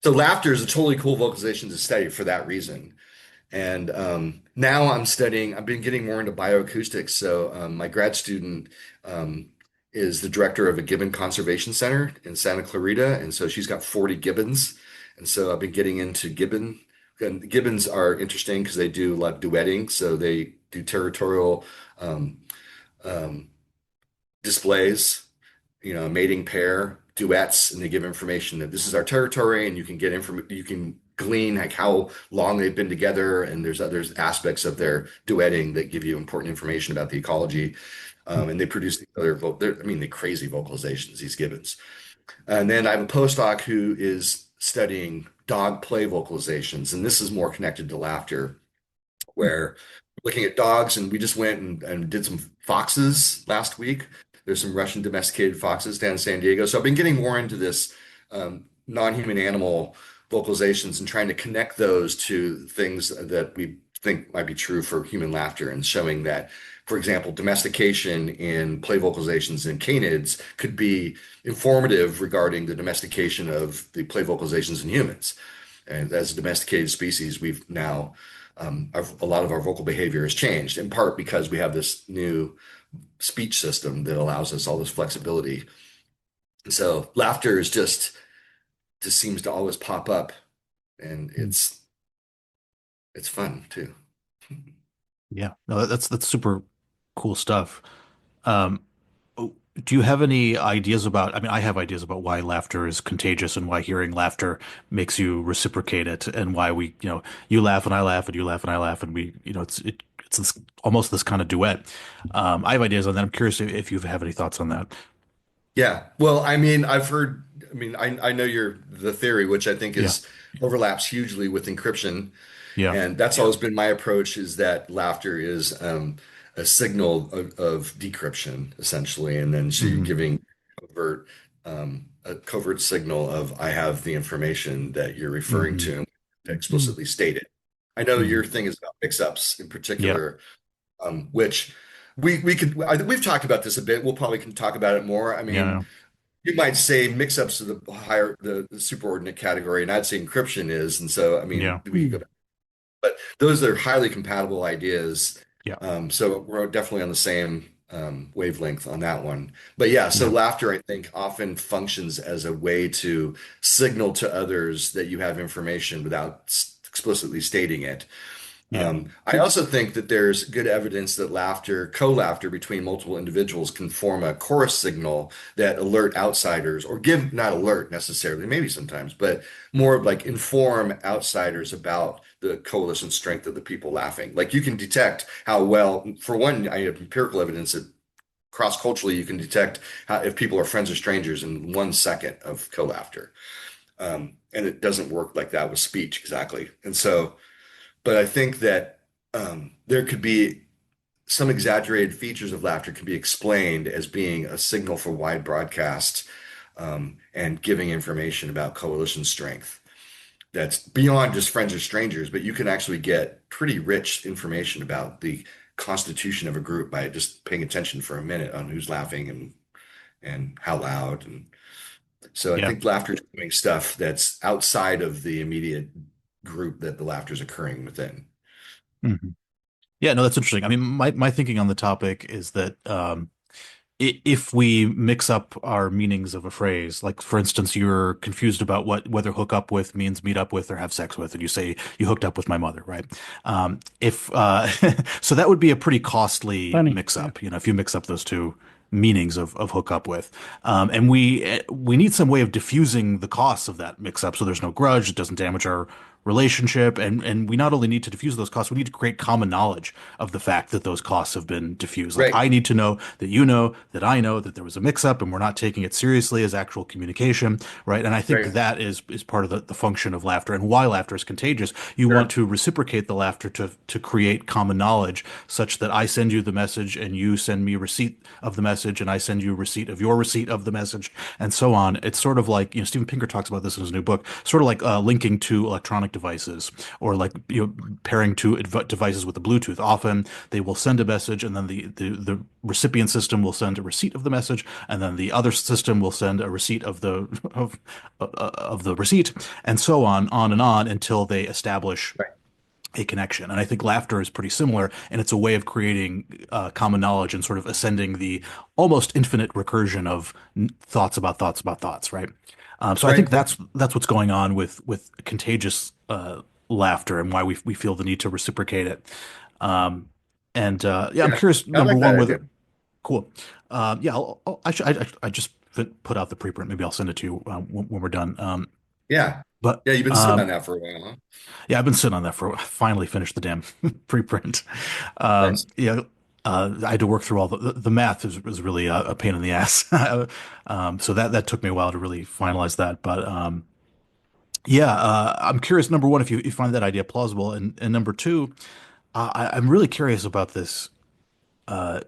So laughter is a totally cool vocalization to study for that reason. And now I've been getting more into bioacoustics. So my grad student um, is the director of a gibbon conservation center in Santa Clarita. And so she's got 40 gibbons. And so I've been getting into gibbon. And gibbons are interesting because they do a lot of duetting. So they do territorial um, um, displays, a mating pair, duets, and they give information that this is our territory, and you can get you can glean like how long they've been together, and there's other aspects of their duetting that give you important information about the ecology. And they produce these the crazy vocalizations, these gibbons. And then I have a postdoc who is studying dog play vocalizations, and this is more connected to laughter, where looking at dogs, and we just went and did some foxes last week. There's some Russian domesticated foxes down in San Diego. So I've been getting more into this non-human animal vocalizations and trying to connect those to things that we think might be true for human laughter, and showing that, for example, domestication in play vocalizations in canids could be informative regarding the domestication of the play vocalizations in humans. And as a domesticated species, we've now a lot of our vocal behavior has changed, in part because we have this new speech system that allows us all this flexibility. And so laughter is just seems to always pop up, and Mm. it's fun too. Yeah, no, that's super cool stuff. Um, do you have any ideas about, I mean, I have ideas about why laughter is contagious and why hearing laughter makes you reciprocate it, and why you laugh and I laugh and you laugh and I laugh, and it's almost this kind of duet. I have ideas on that. I'm curious if you have any thoughts on that. Yeah. Well, I've heard, I know the theory, which I think Yeah. is overlaps hugely with encryption. Yeah. And that's always been my approach, is that laughter is a signal of decryption, essentially. And then so you're Hmm. giving a covert signal of, I have the information that you're referring Hmm. to, Mm. explicitly stated. I know Hmm. your thing is about mix-ups in Yeah. particular, which we've talked about this a bit. We'll probably can talk about it more. Yeah. You might say mix-ups to the superordinate category, and I'd say encryption is. And so, Yeah. we could Mm. go, but those are highly compatible ideas. Yeah. So we're definitely on the same wavelength on that one. But yeah, so Yeah. laughter, I think, often functions as a way to signal to others that you have information without explicitly stating it. Yeah. I also think that there's good evidence that co-laughter between multiple individuals can form a chorus signal that alert outsiders, or give, not alert necessarily, maybe sometimes, but more like inform outsiders about the coalition strength of the people laughing. Like you can detect how well, for one, I have empirical evidence that cross-culturally you can detect how, if people are friends or strangers in 1 second of co-laughter. And it doesn't work like that with speech exactly. And so, but I think that there could be some exaggerated features of laughter can be explained as being a signal for wide broadcast, and giving information about coalition strength that's beyond just friends or strangers, but you can actually get pretty rich information about the constitution of a group by just paying attention for a minute on who's laughing and how loud. And so I Yeah. think laughter is doing stuff that's outside of the immediate group that the laughter is occurring within. Mhm. Yeah, no, that's interesting. I mean, my thinking on the topic is that if we mix up our meanings of a phrase, like for instance, you're confused about whether hook up with means meet up with or have sex with, and you say you hooked up with my mother, right? If so, that would be a pretty costly Funny. mix Yeah. up, if you mix up those two meanings of hook up with, and we need some way of diffusing the costs of that mix up, so there's no grudge, it doesn't damage our relationship. And we not only need to diffuse those costs, we need to create common knowledge of the fact that those costs have been diffused. Like Right. I need to know that you know that I know that there was a mix up and we're not taking it seriously as actual communication, right? And I think Right. that is part of the function of laughter and why laughter is contagious. You want Sure. to reciprocate the laughter to create common knowledge such that I send you the message and you send me receipt of the message and I send you receipt of your receipt of the message and so on. It's sort of like, Steven Pinker talks about this in his new book, sort of like linking to electronic devices or like, pairing two devices with the Bluetooth. Often they will send a message and then the recipient system will send a receipt of the message and then the other system will send a receipt of the of the receipt and so on and on until they establish Right. a connection. And I think laughter is pretty similar, and it's a way of creating common knowledge and sort of ascending the almost infinite recursion of thoughts about thoughts about thoughts, right? So I think Right. that's what's going on with contagious laughter and why we feel the need to reciprocate it. Um, and yeah, I'm Yeah. curious. I Number like one, that idea. whether cool. Yeah, I just put out the preprint. Maybe I'll send it to you when we're done. Yeah. But Yeah. You've been sitting on that for a while, huh? Yeah, I've been sitting on that for finally finished the damn preprint. Nice. Yeah, I had to work through all the math was really a pain in the ass. So that took me a while to really finalize that. But yeah, I'm curious. Number one, if you find that idea plausible, and number two, I'm really curious about this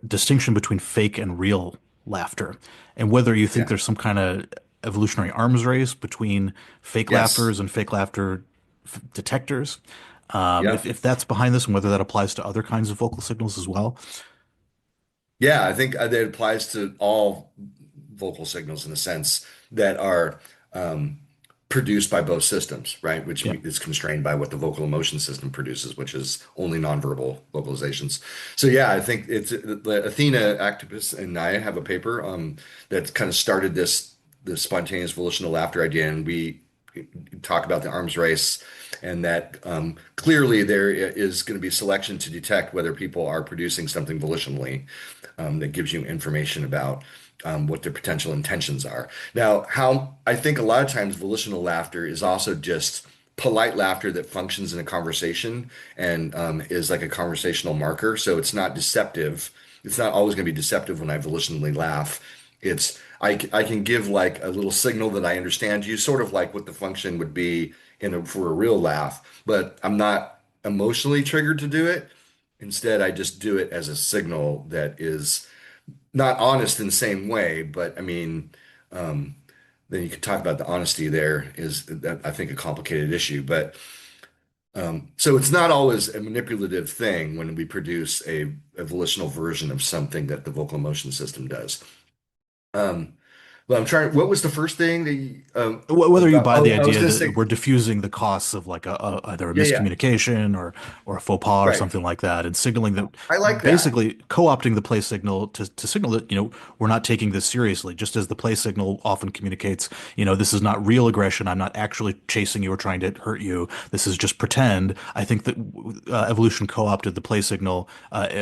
distinction between fake and real laughter, and whether you think Yeah. there's some kind of evolutionary arms race between fake Yes. laughers and fake laughter detectors. Yep. If that's behind this, and whether that applies to other kinds of vocal signals as well. Yeah, I think that applies to all vocal signals in a sense that are um, produced by both systems, right? Which Yeah. is constrained by what the vocal emotion system produces, which is only nonverbal vocalizations. So yeah, I think it's the Athena activists and I have a paper that kind of started this spontaneous volitional laughter idea, and we talk about the arms race and that clearly there is going to be selection to detect whether people are producing something volitionally that gives you information about what their potential intentions are. Now, how I think a lot of times volitional laughter is also just polite laughter that functions in a conversation and is like a conversational marker. So it's not deceptive. It's not always going to be deceptive when I volitionally laugh. I can give like a little signal that I understand you, sort of like what the function would be for a real laugh, but I'm not emotionally triggered to do it. Instead, I just do it as a signal that is not honest in the same way, but I mean, um, then you could talk about the honesty there is that I think a complicated issue, but so it's not always a manipulative thing when we produce a volitional version of something that the vocal emotion system does. Um, but I'm trying, what was the first thing that Whether you about, buy the oh, I was idea going to that say, we're diffusing the costs of like either a yeah, yeah, miscommunication or a faux pas or right. something like that, and signaling that I like that. basically co-opting the play signal to signal that we're not taking this seriously, just as the play signal often communicates, this is not real aggression. I'm not actually chasing you or trying to hurt you. This is just pretend. I think that evolution co-opted the play signal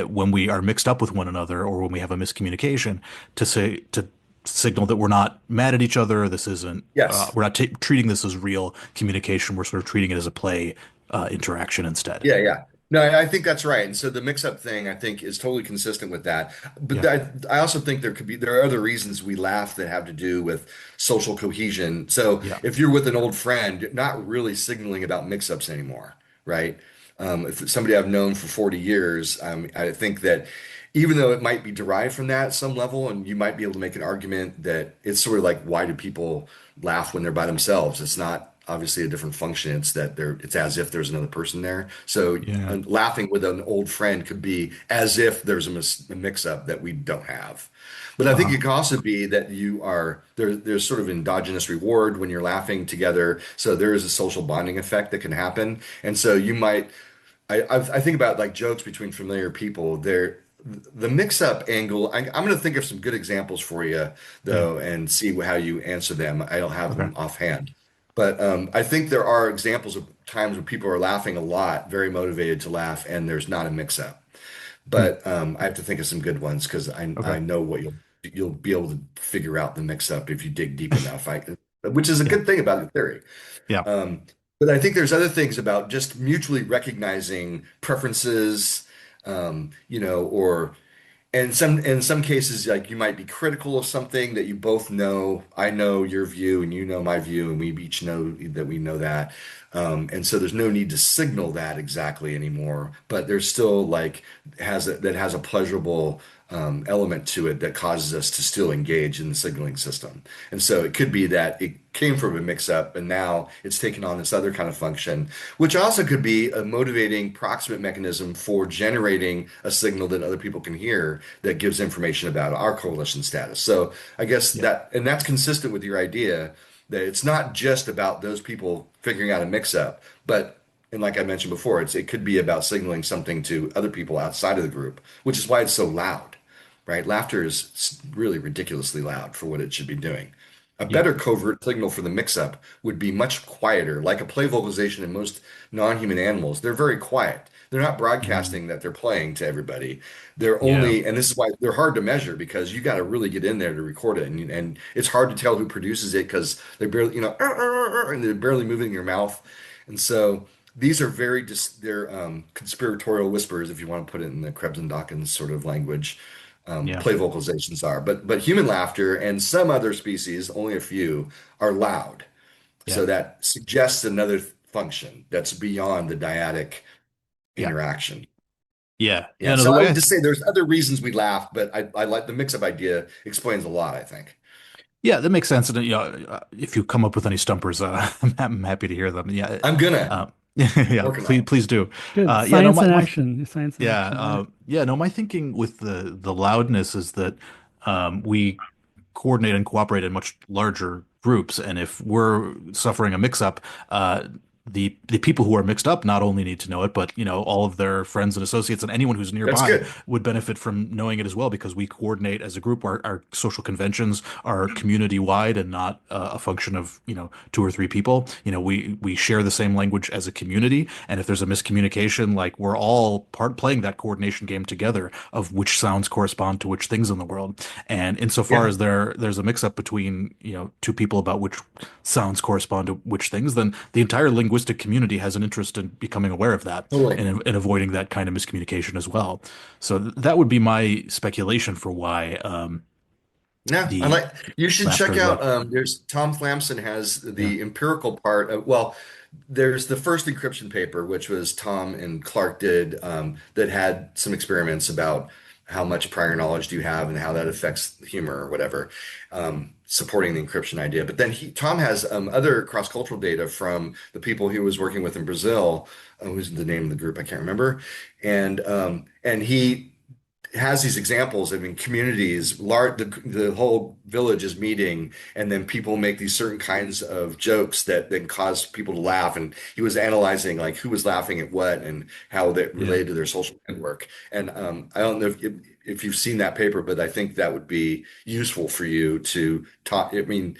when we are mixed up with one another or when we have a miscommunication to signal that we're not mad at each other. This isn't, Yes. we're not treating this as real communication. We're sort of treating it as a play interaction instead. Yeah, yeah. No, I think that's right. And so the mix-up thing, I think, is totally consistent with that. But Yeah. I also think there are other reasons we laugh that have to do with social cohesion. So Yeah. if you're with an old friend, you're not really signaling about mix-ups anymore, right? If it's somebody I've known for 40 years, I think that even though it might be derived from that at some level, and you might be able to make an argument that it's sort of like, why do people laugh when they're by themselves? It's not obviously a different function. It's that it's as if there's another person there. So Yeah. laughing with an old friend could be as if there's a mix-up that we don't have. But I think Uh-huh. it could also be that you are there's sort of endogenous reward when you're laughing together. So there is a social bonding effect that can happen. And so you might I think about like jokes between familiar people. The mix-up angle. I'm going to think of some good examples for you Yeah. though, and see how you answer them. I don't have Okay. them offhand, but I think there are examples of times when people are laughing a lot, very motivated to laugh, and there's not a mix-up. Hmm. But I have to think of some good ones because I Okay. know what you'll be able to figure out the mix-up if you dig deep enough. Which is a Yeah. good thing about the theory. Yeah. Um, But I think there's other things about just mutually recognizing preferences, or in some cases, like you might be critical of something that you both know. I know your view and you know my view, and we each know that we know that. And so there's no need to signal that exactly anymore. But there's still like that has a pleasurable element to it that causes us to still engage in the signaling system. And so it could be that it came from a mix-up, and now it's taken on this other kind of function, which also could be a motivating proximate mechanism for generating a signal that other people can hear that gives information about our coalition status. So I guess Yeah. that's consistent with your idea that it's not just about those people figuring out a mix-up, but and like I mentioned before, it could be about signaling something to other people outside of the group, which is why it's so loud, right? Laughter is really ridiculously loud for what it should be doing. A Yeah. better covert signal for the mix-up would be much quieter, like a play vocalization in most non-human animals. They're very quiet. They're not Mm. broadcasting that they're playing to everybody. They're Yeah. only, and this is why they're hard to measure because you got to really get in there to record it, and it's hard to tell who produces it because they're barely, and they're barely moving your mouth, and so these are they're conspiratorial whispers, if you want to put it in the Krebs and Dawkins sort of language. Yeah. Play vocalizations are, but human laughter and some other species, only a few, are loud. Yeah. So that suggests another function that's beyond the dyadic Yeah. interaction. Yeah. Yeah, Yeah. No, so the I way would just say there's other reasons we laugh, but I like the mix-up idea explains a lot, I think. yeah, that makes sense. And if you come up with any stumpers, I'm happy to hear them. Yeah. I'm gonna Yeah, working on please, it. please do. Good. Yeah, no, Science in action. Science in yeah, action. Yeah. yeah, no, my thinking with the loudness is that we coordinate and cooperate in much larger groups, and if we're suffering a mix-up, the people who are mixed up not only need to know it, but all of their friends and associates and anyone who's That's nearby good. would benefit from knowing it as well because we coordinate as a group. Our social conventions are community wide and not a function of two or three people. We share the same language as a community, and if there's a miscommunication, like we're all part playing that coordination game together of which sounds correspond to which things in the world. And insofar Yeah, as there's a mix up between two people about which sounds correspond to which things, then the entire linguistic community has an interest in becoming aware of that totally. and in avoiding that kind of miscommunication as well. So that would be my speculation for why Yeah, I the like you should laughter check is out loud. there's Tom Flamson has Yeah, the empirical part of well, there's the first encryption paper, which was Tom and Clark did that had some experiments about how much prior knowledge do you have and how that affects humor or whatever, supporting the encryption idea. But then Tom has other cross-cultural data from the people he was working with in Brazil, who's the name of the group, I can't remember, and he has these examples. I mean, communities, the whole village is meeting, and then people make these certain kinds of jokes that then cause people to laugh. And he was analyzing like who was laughing at what and how that yeah. related to their social network. And I don't know if you've seen that paper, but I think that would be useful for you to talk. I mean,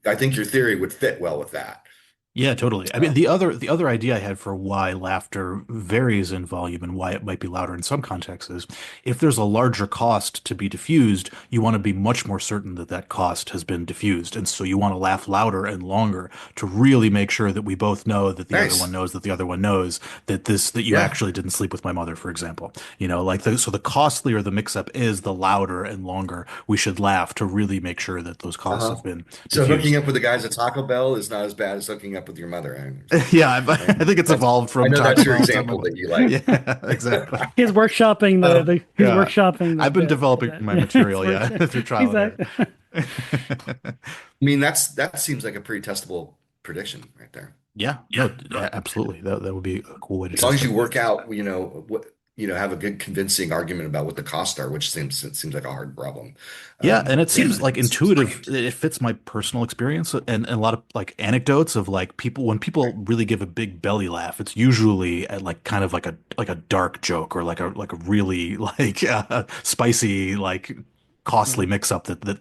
I think your theory would fit well with that. Yeah, totally. I mean, So, the other idea I had for why laughter varies in volume and why it might be louder in some contexts is if there's a larger cost to be diffused, you want to be much more certain that that cost has been diffused, and so you want to laugh louder and longer to really make sure that we both know that the other one nice. knows that the other one knows that you Yeah. actually didn't sleep with my mother, for example. So the costlier the mix-up is, the louder and longer we should laugh to really make sure that those costs Uh-huh. have been So hooking diffused. up with the guys at Taco Bell is not as bad as hooking up with your mother. I understand. Yeah, Right? I think it's That's evolved I from know Taco that's your Bell to example that you like. yeah, exactly. He's workshopping he's Yeah, workshopping the I've been bit. developing That, my yeah, it's material, yeah, through trial and error. exactly. I mean, that seems like a pretty testable prediction right there. Yeah, no, absolutely. That would be a cool way to As long as test it. you work out, have a good convincing argument about what the costs are, which seems like a hard problem. Yeah, and it Yeah, seems like intuitive. It fits my personal experience and a lot of like anecdotes of like people when people really give a big belly laugh. It's usually at like kind of like a dark joke or like a really like spicy like costly Yeah. mix up that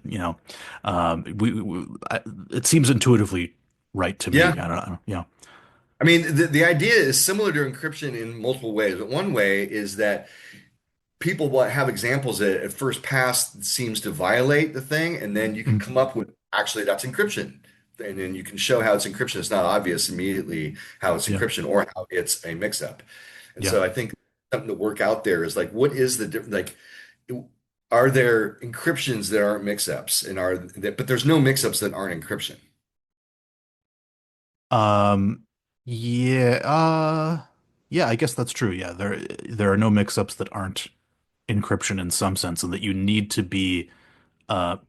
it seems intuitively right to me. yeah. I don't know. Yeah. I mean, the idea is similar to encryption in multiple ways. But one way is that people will have examples that at first pass seems to violate the thing, and then you can Mm. come up with actually that's encryption. and then you can show how it's encryption. It's not obvious immediately how it's Yeah. encryption or how it's a mix-up. And Yeah. so I think something to work out there is like, what is the like, are there encryptions that aren't mix-ups, and are that, but there's no mix-ups that aren't encryption. Um, yeah, yeah, I guess that's true. Yeah, there are no mix-ups that aren't encryption in some sense, and that you need to be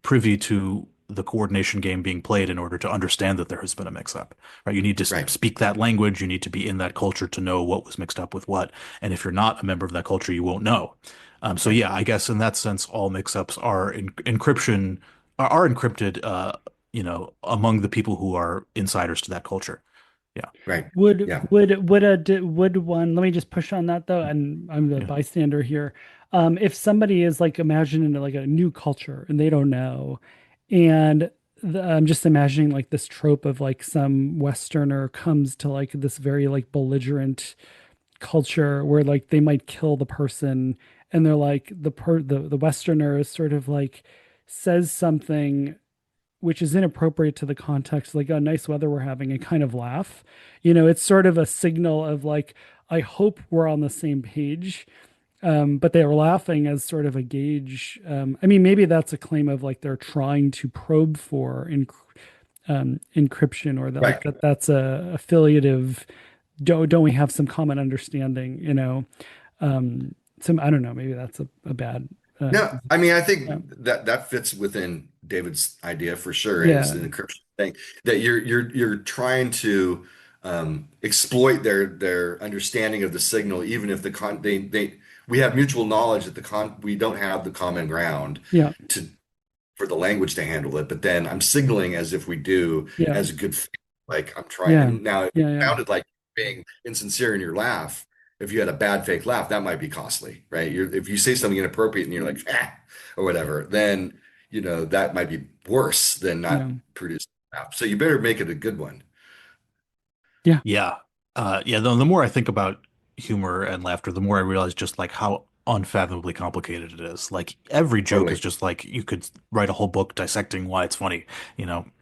privy to the coordination game being played in order to understand that there has been a mix-up, right? You need to Right. speak that language. You need to be in that culture to know what was mixed up with what. And if you're not a member of that culture, you won't know. So Right. yeah, I guess in that sense, all mix-ups are encryption are encrypted, among the people who are insiders to that culture. Yeah, Right. Would Yeah. would would a would one, let me just push on that though, and I'm the yeah, bystander here. If somebody is like imagining like a new culture and they don't know, and I'm just imagining like this trope of like some Westerner comes to like this very like belligerent culture where like they might kill the person, and they're like the Westerner is sort of like says something which is inappropriate to the context, like, oh, nice weather we're having, and kind of laugh. It's sort of a signal of like, I hope we're on the same page. But they were laughing as sort of a gauge. I mean, maybe that's a claim of like they're trying to probe for encryption, or that like Right. that's a affiliative. Don't we have some common understanding? Some, I don't know. Maybe that's a bad. No, I mean, I Yeah, think that that fits within David's idea for sure, and it's yeah, an encryption thing that you're trying to exploit their understanding of the signal, even if the con they we have mutual knowledge that the con we don't have the common ground yeah, to for the language to handle it, but then I'm signaling as if we do yeah, as a good thing. Like I'm trying, yeah, and now it yeah, yeah, sounded like being insincere in your laugh. If you had a bad fake laugh, that might be costly, right? If you say something inappropriate and you're like, ah, or whatever, then that might be worse than yeah, not producing a laugh. So you better make it a good one. yeah. yeah, yeah. The more I think about humor and laughter, the more I realize just like how unfathomably complicated it is. Like every joke is Totally. just like you could write a whole book dissecting why it's funny.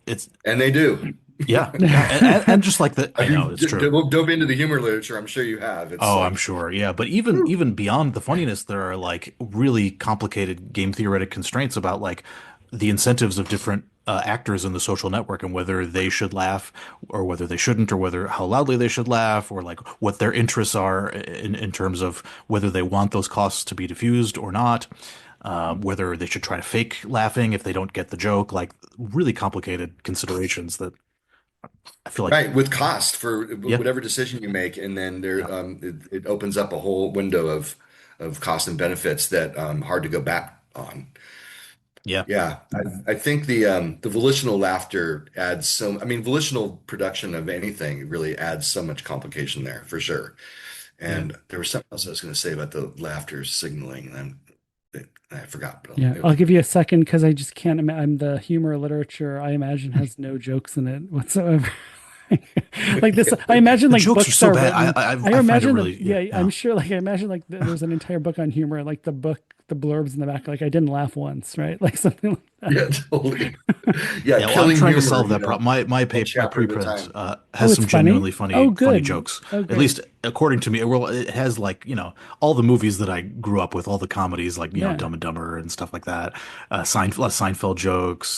It's And they do. yeah, yeah, and just like the, I Have know you it's true. dove into the humor literature? I'm sure you have. It's Oh, I'm like, sure. Yeah, but even beyond the funniness, there are like really complicated game theoretic constraints about like the incentives of different actors in the social network and whether they should laugh or whether they shouldn't or whether how loudly they should laugh or like what their interests are in terms of whether they want those costs to be diffused or not, whether they should try to fake laughing if they don't get the joke, like really complicated considerations that I feel like, right, with cost for yeah, whatever decision you make, and then yeah, it opens up a whole window of cost and benefits that hard to go back on. yeah, Yeah, I think the volitional laughter adds so. I mean, volitional production of anything really adds so much complication there for sure. yeah. And there was something else I was going to say about the laughter signaling, and I forgot. But Yeah, I'll give you a second because I just can't. I'm the humor literature I imagine has no jokes in it whatsoever. Like this, I imagine The like jokes are books so are bad. written. I I find it imagine that. really, yeah, Yeah, I'm yeah. sure. Like I imagine like there's an entire book on humor. Like the book, the blurbs in the back. Like I didn't laugh once, right? Like something like that. yeah, totally. Yeah, Yeah, well, I'm killing trying to humor, solve that problem. one My chapter at a preprint time. Oh, has it's some funny. genuinely Oh, funny good. jokes. Oh, At great. least according to me. Well, it has like all the movies that I grew up with, all the comedies like Yeah. Dumb and Dumber and stuff like that. Seinfeld jokes.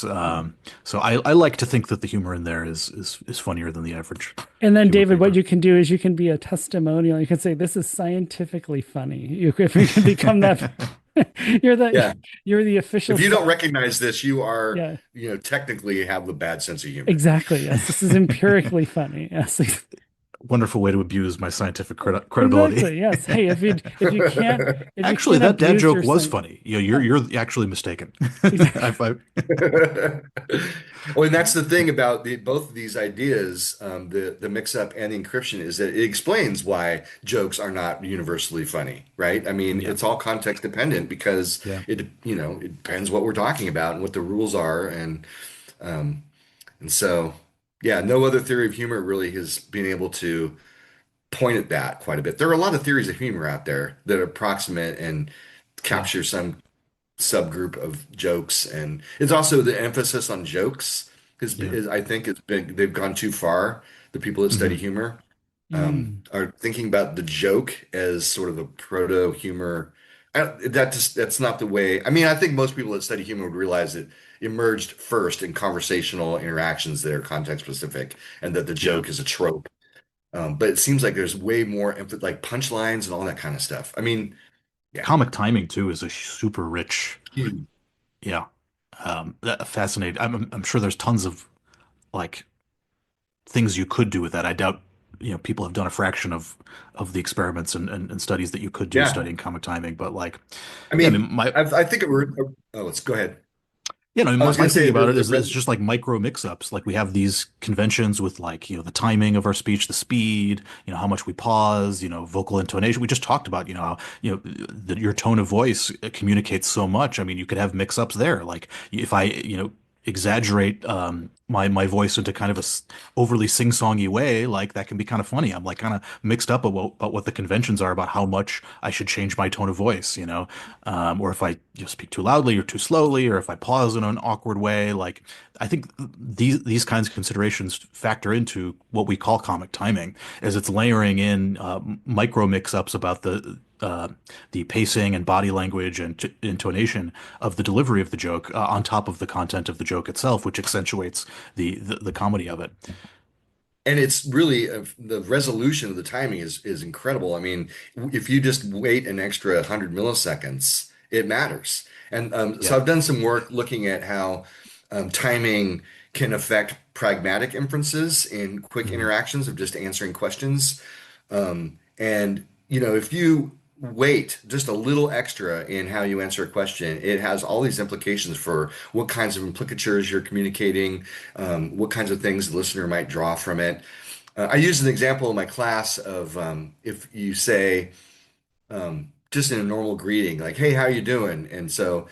So I like to think that the humor in there is funnier than the average And then, humor David, what paper. you can do is you can be a testimonial. You can say, "This is scientifically funny." If you can become that, you're the Yeah. you're the official. If you don't recognize this, you are, Yeah, technically have a bad sense of humor. exactly. Yes, this is empirically funny. Yes, Wonderful way to abuse my scientific credibility. exactly. Yes. Hey, if you Actually, can't that dad abuse your joke was science, funny. yeah, You're actually mistaken. exactly. Well, and that's the thing about both of these ideas, the mix-up and the encryption, is that it explains why jokes are not universally funny, right? I mean, Yeah, it's all context dependent because yeah, it depends what we're talking about and what the rules are, um, and so yeah, no other theory of humor really has been able to point at that quite a bit. There are a lot of theories of humor out there that approximate and yeah, capture some subgroup of jokes, and it's also the emphasis on jokes Yeah. because I think it's been they've gone too far. The people that study Hmm. humor Mm. are thinking about the joke as sort of a proto humor. That's not the way. I mean, I think most people that study humor would realize it emerged first in conversational interactions that are context specific, and that the Yeah. joke is a trope. But it seems like there's way more like punchlines and all that kind of stuff. I mean, yeah. Comic timing too is a super rich, Hmm. yeah, fascinating. I'm sure there's tons of like things you could do with that. I doubt, people have done a fraction of the experiments and studies that you could do Yeah. studying comic timing. But like, I yeah, I mean, mean, I think it were. Oh, let's go ahead. I my, was my going to thinking say about it the is just like micro mix-ups. Like we have these conventions with like, the timing of our speech, the speed, how much we pause, vocal intonation. We just talked about, how, your tone of voice communicates so much. I mean, you could have mix-ups there. Like if I, exaggerate my voice into kind of overly sing-songy way, like that can be kind of funny. I'm like kind of mixed up about what the conventions are about how much I should change my tone of voice, or if I speak too loudly or too slowly, or if I pause in an awkward way. Like I think these kinds of considerations factor into what we call comic timing, as it's layering in micro mix-ups about the pacing and body language and intonation of the delivery of the joke on top of the content of the joke itself, which accentuates the comedy of it. And it's really the resolution of the timing is incredible. I mean, if you just wait an extra 100 milliseconds, it matters. And so Yeah. I've done some work looking at how timing can affect pragmatic inferences in quick Hmm. interactions of just answering questions. And if you wait just a little extra in how you answer a question, it has all these implications for what kinds of implicatures you're communicating, what kinds of things the listener might draw from it. I use an example in my class of if you say just in a normal greeting, like, "Hey, how you doing?" And so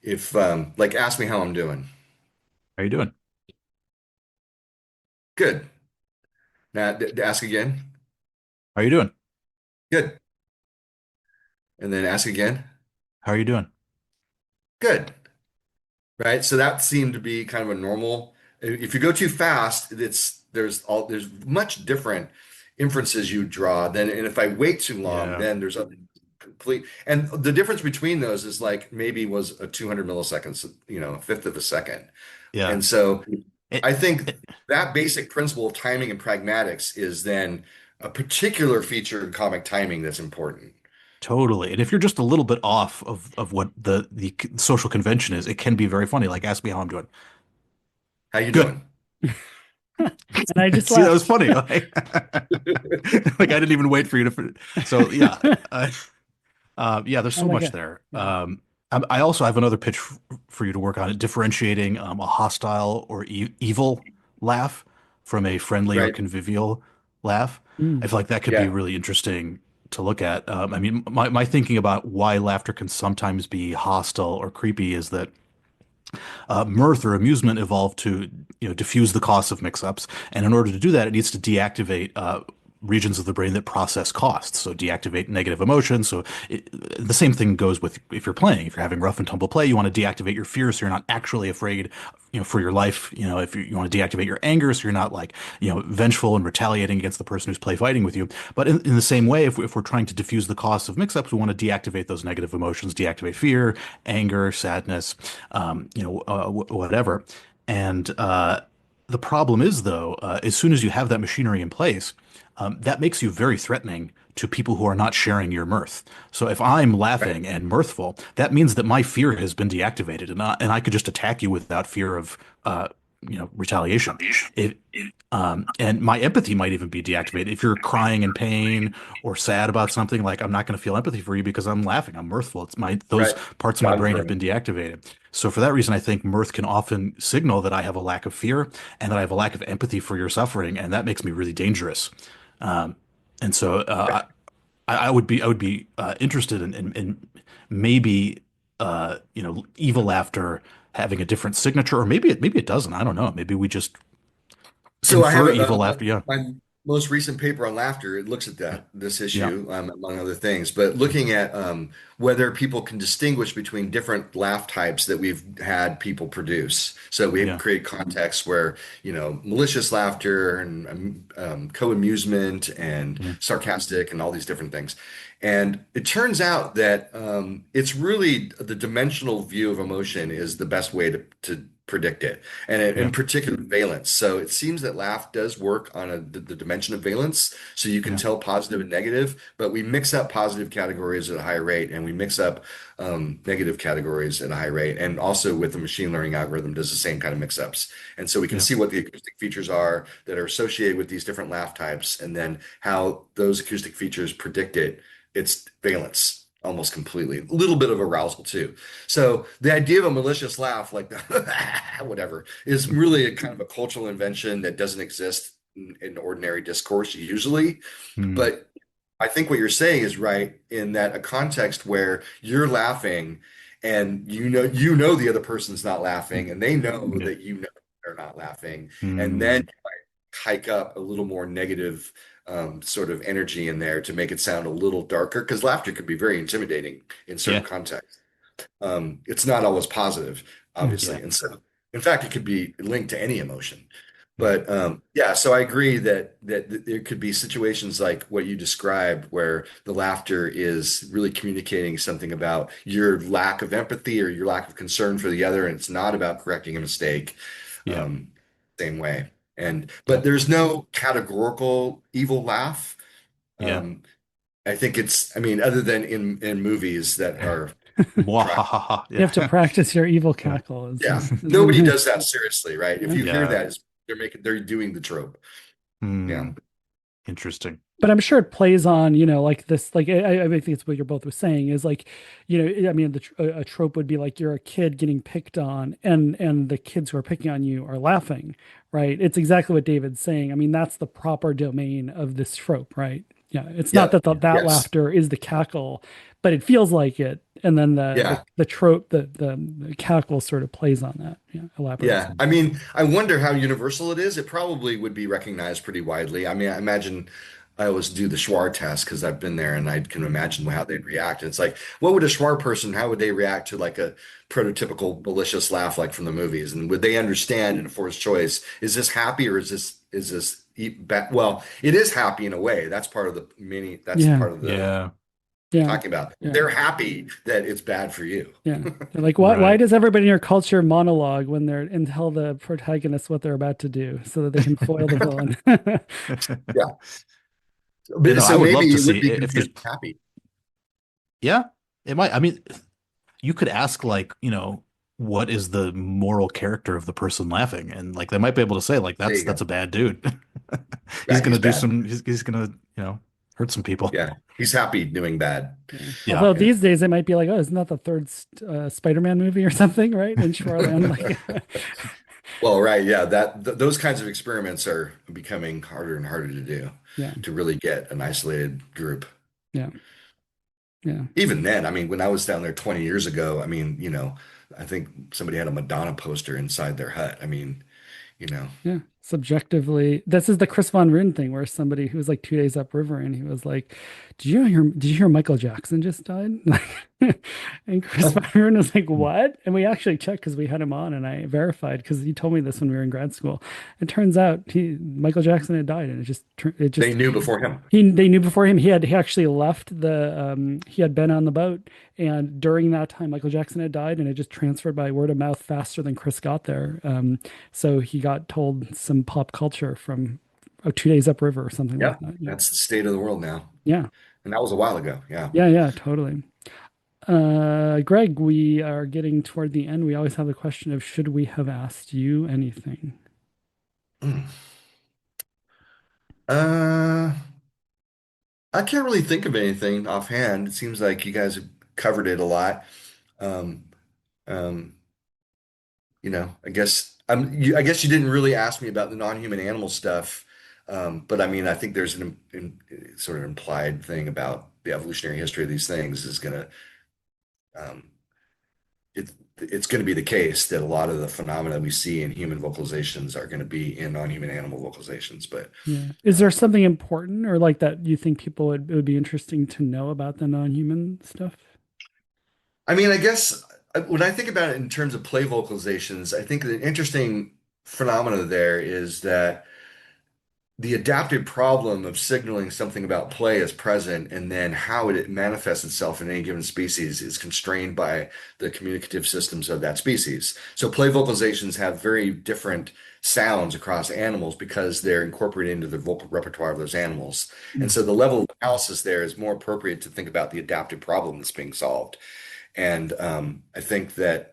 if like, ask me how I'm doing. How you doing? Good. Now ask again. How you doing? Good. And then ask again. How are you doing? Good. Right? So that seemed to be kind of a normal. If you go too fast, there's much different inferences you draw than, and if I wait too long, Yeah. then there's a complete, and the difference between those is like maybe was a 200 milliseconds, a fifth of a second. Yeah. And so It, I think it that basic principle of timing and pragmatics is then a particular feature in comic timing that's important. totally. And if you're just a little bit off of what the social convention is, it can be very funny. Like, ask me how I'm doing. How you Good. doing? And I just See, that was left. funny. Like, like I didn't even wait for you to. So yeah, yeah. There's Oh so my much God. there. Yeah. I also have another pitch for you to work on it, differentiating a hostile or evil laugh from a friendly or Right? convivial laugh. I Mm. feel like that could be Yeah. really interesting to look at. I mean, my thinking about why laughter can sometimes be hostile or creepy is that mirth or amusement evolved to diffuse the costs of mix-ups, and in order to do that, it needs to deactivate regions of the brain that process costs. So deactivate negative emotions. So the same thing goes with if you're playing. If you're having rough and tumble play, you want to deactivate your fear, so you're not actually afraid, for your life. If you want to deactivate your anger, so you're not like vengeful and retaliating against the person who's play fighting with you. But in the same way, if we're trying to diffuse the costs of mix-ups, we want to deactivate those negative emotions, deactivate fear, anger, sadness, whatever. And the problem is, though, as soon as you have that machinery in place, that makes you very threatening to people who are not sharing your mirth. So if I'm Right. laughing and mirthful, that means that my fear has been deactivated, and I could just attack you without fear of retaliation. It and my empathy might even be deactivated. If you're crying in pain or sad about something, like I'm not going to feel empathy for you because I'm laughing. I'm mirthful. It's those Right. parts of my God brain have for been deactivated. So for that reason, I think mirth can often signal that I have a lack of fear and that I have a lack of empathy for your suffering, and that makes me really dangerous. Um, and so I would be interested in maybe evil laughter having a different signature, or maybe it doesn't. I don't know. Maybe we just So I have infer evil laughter. Yeah. my most recent paper on laughter, it looks at Yeah. this Yeah. issue, among other things, but looking at whether people can distinguish between different laugh types that we've had people produce. So we Yeah. create contexts where, malicious laughter and co-amusement and Yeah. sarcastic and all these different things. And it turns out that it's really the dimensional view of emotion is the best way to predict it, and in Yeah. particular valence. So it seems that laugh does work on the dimension of valence, so you can Yeah. tell positive and negative, but we mix up positive categories at a high rate, and we mix up negative categories at a high rate, and also with the machine learning algorithm does the same kind of mix-ups. And so we can Yeah. see what the acoustic features are that are associated with these different laugh types, and then how those acoustic features predict its valence almost completely. A little bit of arousal too. So the idea of a malicious laugh, like the whatever, is really a kind of a cultural invention that doesn't exist in ordinary discourse usually. Mm. But I think what you're saying is right in that a context where you're laughing and you know the other person's not laughing and they know Yeah. that they're not laughing, and then Mm. hike up a little more negative sort of energy in there to make it sound a little darker because laughter can be very intimidating in certain Yeah. contexts. It's not always positive, Yeah. Yeah. obviously. And so, in fact, it could be linked to any emotion. Yeah. But yeah, so I agree that there could be situations like what you described where the laughter is really communicating something about your lack of empathy or your lack of concern for the other, and it's not about correcting a mistake. Yeah. Um, Same way. And Yeah. but there's no categorical evil laugh. Yeah. Um, I think I mean, other than in movies that are trying. Mwahaha. You have to Yeah. practice your evil Yeah. cackle. Yeah, nobody does that seriously, right? If Yeah. you hear Yeah. that, they're doing the trope. Yeah, Hmm. Interesting. But I'm sure it plays on, like this, like I think it's what you're both were saying is like, I mean, a trope would be like you're a kid getting picked on, and the kids who are picking on you are laughing, right? It's exactly what David's saying. I mean, that's the proper domain of this trope, right? Yeah, it's not yeah, that Yeah. that yes, laughter is the cackle, but it feels like it, and then yeah, the trope, the cackle sort of plays on that, yeah, elaborates. yeah. I mean, I wonder how universal it is. It probably would be recognized pretty widely. I mean, I imagine I always do the Schwarr test because I've been there and I can imagine how they'd react. And it's like, what would a Schwarr person, how would they react to like a prototypical malicious laugh like from the movies? And would they understand in a forced choice, is this happy or is this well, it is happy in a way. That's part of that's Yeah, part of the Yeah. yeah, talking about. yeah. They're happy that it's bad for you. Yeah. They're like, why Right. does everybody in your culture monologue when they're and tell the protagonist what they're about to do so that they can foil the villain? Yeah. You But know, I so would love maybe to it would see be if there's, confused with happy. yeah, it might. I mean, you could ask like, what is the moral character of the person laughing? And like they might be able to say like There that's you that's go. a bad dude. He's Right, gonna he's do bad. some he's gonna, hurt some people. Yeah. He's happy doing bad. Yeah. Yeah. Although Yeah. these days it might be like, oh, isn't that the third Spider-Man movie or something, right? In Shoreland, like, Well, right. Yeah. Those kinds of experiments are becoming harder and harder to do yeah, to really get an isolated group. yeah, yeah, Even then, I mean, when I was down there 20 years ago, I mean, I think somebody had a Madonna poster inside their hut. I mean, you know, yeah. Subjectively, this is the Chris Von Rune thing where somebody who was like 2 days upriver and he was like, Did you hear Michael Jackson just died?" And Chris Von Rune was like, "What?" And we actually checked because we had him on and I verified because he told me this when we were in grad school. It turns out Michael Jackson had died and it they just knew before him. they knew before him. He actually left he had been on the boat, and during that time Michael Jackson had died and it just transferred by word of mouth faster than Chris got there. So he got told some pop culture from 2 days upriver or something like Yeah. that. Yeah. That's the state of the world now. Yeah. And that was a while ago. Yeah. Yeah. Yeah. Totally. Greg, we are getting toward the end. We always have the question of should we have asked you anything? Mm. Uh, I can't really think of anything offhand. It seems like you guys have covered it a lot. Um, um, I guess you didn't really ask me about the non-human animal stuff. But I mean, I think there's sort of implied thing about the evolutionary history of these things is going to um, it's going to be the case that a lot of the phenomena we see in human vocalizations are going to be in non-human animal vocalizations. But Yeah. Is there something important or like that you think people would it would be interesting to know about the non-human stuff? I mean, I guess when I think about it in terms of play vocalizations, I think the interesting phenomena there is that the adaptive problem of signaling something about play is present, and then how it manifests itself in any given species is constrained by the communicative systems of that species. So play vocalizations have very different sounds across animals because they're incorporated into the vocal repertoire of those animals. And Mm. so the level of analysis there is more appropriate to think about the adaptive problem that's being solved. And I think that,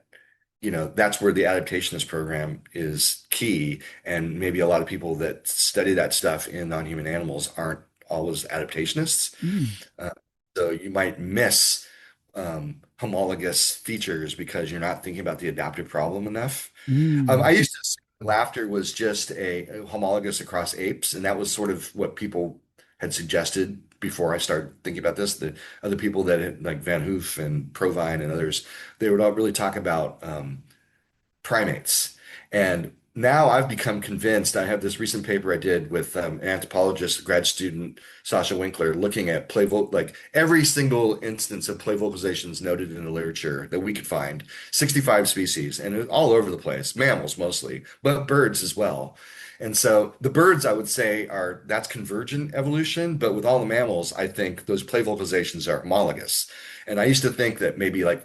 that's where the adaptationist program is key. And maybe a lot of people that study that stuff in non-human animals aren't always adaptationists. Mm. Uh, so you might miss homologous features because you're not thinking about the adaptive problem enough. I Mm. used to say laughter was just a homologous across apes, and that was sort of what people had suggested before I started thinking about this. The other people that had, like Van Hoof and Provine and others, they would all really talk about primates. And now I've become convinced. I have this recent paper I did with an anthropologist, grad student, Sasha Winkler, looking at like every single instance of play vocalizations noted in the literature that we could find, 65 species, and all over the place, mammals mostly, but birds as well. And so the birds, I would say, that's convergent evolution, but with all the mammals, I think those play vocalizations are homologous. And I used to think that maybe like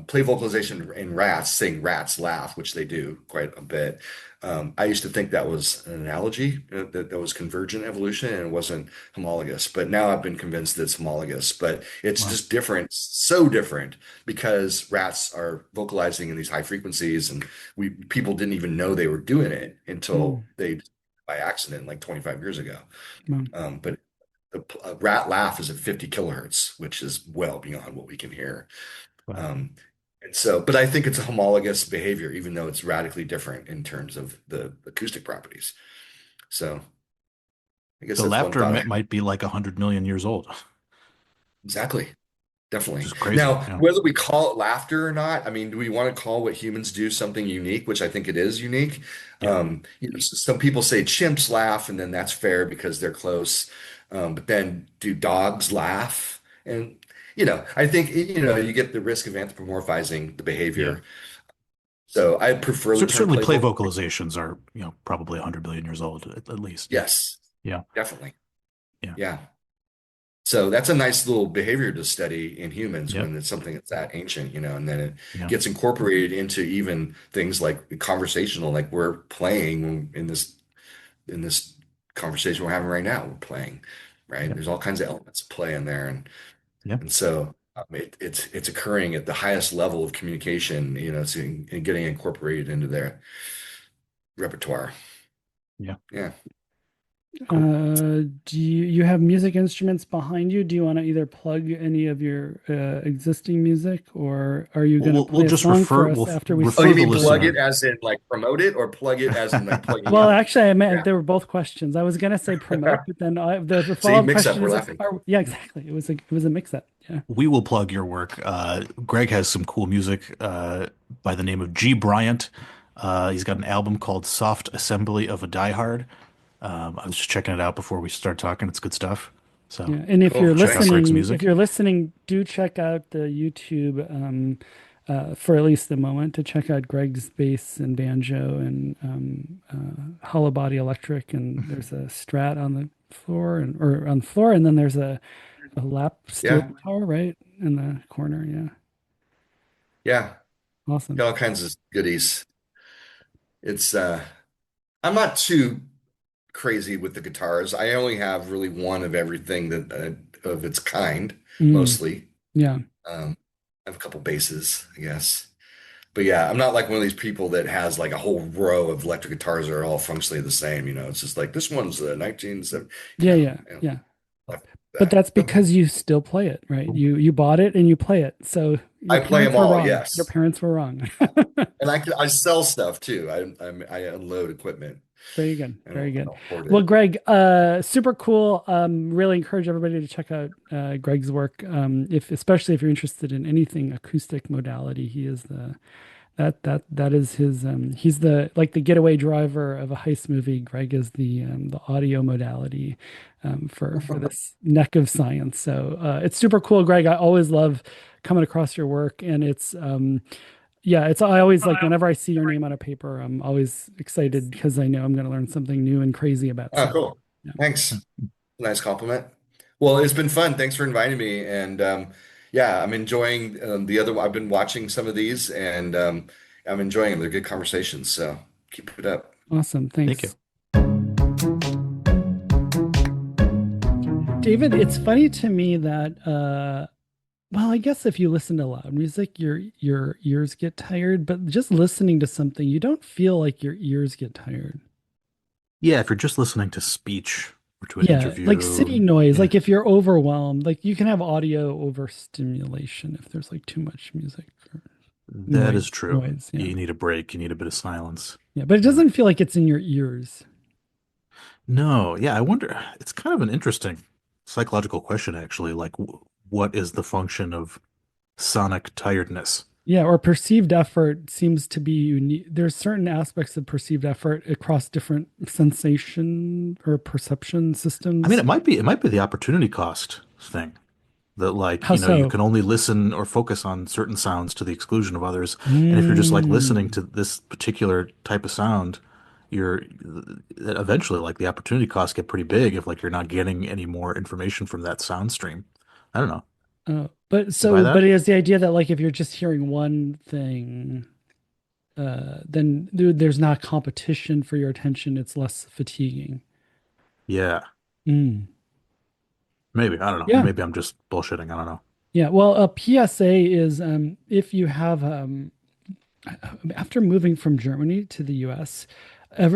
play vocalization in rats, saying rats laugh, which they do quite a bit. I used to think that was an analogy, that was convergent evolution and it wasn't homologous. But now I've been convinced that it's homologous, but it's Wow. just different, so different because rats are vocalizing in these high frequencies and people didn't even know they were doing it until Mm. they by accident like 25 years ago. Wow. But a rat laugh is at 50 kilohertz, which is well beyond what we can hear. Wow. Um, and so, but I think it's a homologous behavior, even though it's radically different in terms of the acoustic properties. So I guess So that's one laughter thought I have. might be like 100 million years old, Exactly. which Definitely. is crazy. Now, Yeah. whether we call it laughter or not, I mean, do we want to call what humans do something unique, which I think it is unique? Yeah. Some people say chimps laugh, and then that's fair because they're close. But then do dogs laugh? And, I think, you get the risk of anthropomorphizing the Yeah. behavior. So I prefer the term Certainly play playful. vocalizations are, probably 100 billion years old at least. Yes, Yeah. definitely. Yeah. Yeah. So that's a nice little behavior to study in humans Yep. when it's something that's that ancient, and then it Yeah. gets incorporated into even things like conversational, like we're playing in this conversation we're having right now. We're playing, right? Yep. There's all kinds of elements of play in there, and Yeah. and so it's occurring at the highest level of communication, it's getting incorporated into their repertoire. Yeah. Yeah. Cool. Do you have music instruments behind you? Do you want to either plug any of your existing music, or are you We'll, going to we'll, we'll play a just song refer for us we'll after we Oh, refer you the mean plug it listener. as in like promote it, or plug it as in like plugging Well, up? actually, I meant Yeah. they were both questions. I was going to say promote, but then the See, follow-up mix up. question We're is, laughing. yeah, exactly. It was a mix-up. Yeah. We will plug your work. Greg has some cool music by the name of G. Bryant. He's got an album called Soft Assembly of a Diehard. I was just checking it out before we start talking. It's good stuff. So Yeah, and if Cool. you're Check check out Greg's listening, if music. you're listening, do check out the YouTube for at least the moment to check out Greg's bass and banjo and hollow body electric, and there's a Strat on the floor or on the floor, and then there's a lap steel Yeah. guitar right in the corner. Yeah, Yeah. awesome. Got all kinds of goodies. It's I'm not too crazy with the guitars. I only have really one of everything that of its kind, Mm, mostly. yeah, I have a couple basses, I guess. But yeah, I'm not like one of these people that has like a whole row of electric guitars that are all functionally the same. It's just like this one's the 1970, yeah, yeah, yeah. like But that. that's because you still play it, right? You bought it and you play it. So your I play parents them were all, wrong. Your yes. parents were wrong. And I sell stuff too. I unload equipment. Very good. I Very don't, I good. don't hoard Well, it. Greg, super cool. Really encourage everybody to check out Greg's work. If especially if you're interested in anything acoustic modality, he is that is his he's the like the getaway driver of a heist movie. Greg is the audio modality for this neck of science. So it's super cool, Greg. I always love coming across your work, and it's yeah, it's I always like whenever I see your name on a paper, I'm always excited because I know I'm going to learn something new and crazy about Oh, sound. cool. Yeah. Thanks. Nice compliment. Well, it's been fun. Thanks for inviting me. And yeah, I'm enjoying the other. I've been watching some of these, and I'm enjoying them. They're good conversations. So keep it up. Awesome. Thank you. Thanks. David, it's funny to me that well, I guess if you listen to loud music, your ears get tired, but just listening to something, you don't feel like your ears get tired. Yeah, if you're just listening to speech or to an Yeah, like city interview, noise, yeah, like if you're overwhelmed, like you can have audio overstimulation if there's like too much music or that noise, is true. noise, yeah. You need a break. You need a bit of silence. Yeah, but it Yeah. doesn't feel like it's in your ears. No, yeah, I wonder. It's kind of an interesting psychological question, actually. Like, what is the function of sonic tiredness? Yeah, or perceived effort seems to be unique. There's certain aspects of perceived effort across different sensation or perception I mean, systems. it might be the opportunity cost thing that like, How you know, you so? can only listen or focus on certain sounds to the exclusion of others. And if you're just like listening Mm. to this particular type of sound, you're eventually like the opportunity costs get pretty big if like you're not getting any more information from that sound stream. I don't know. But You buy so, but that? it is the idea that like if you're just hearing one thing, then there's not competition for your attention. It's less fatiguing. Yeah. Mm. Maybe. I don't know. Yeah. Maybe I'm just bullshitting. I don't know. Yeah. Well, a PSA is if you have after moving from Germany to the US,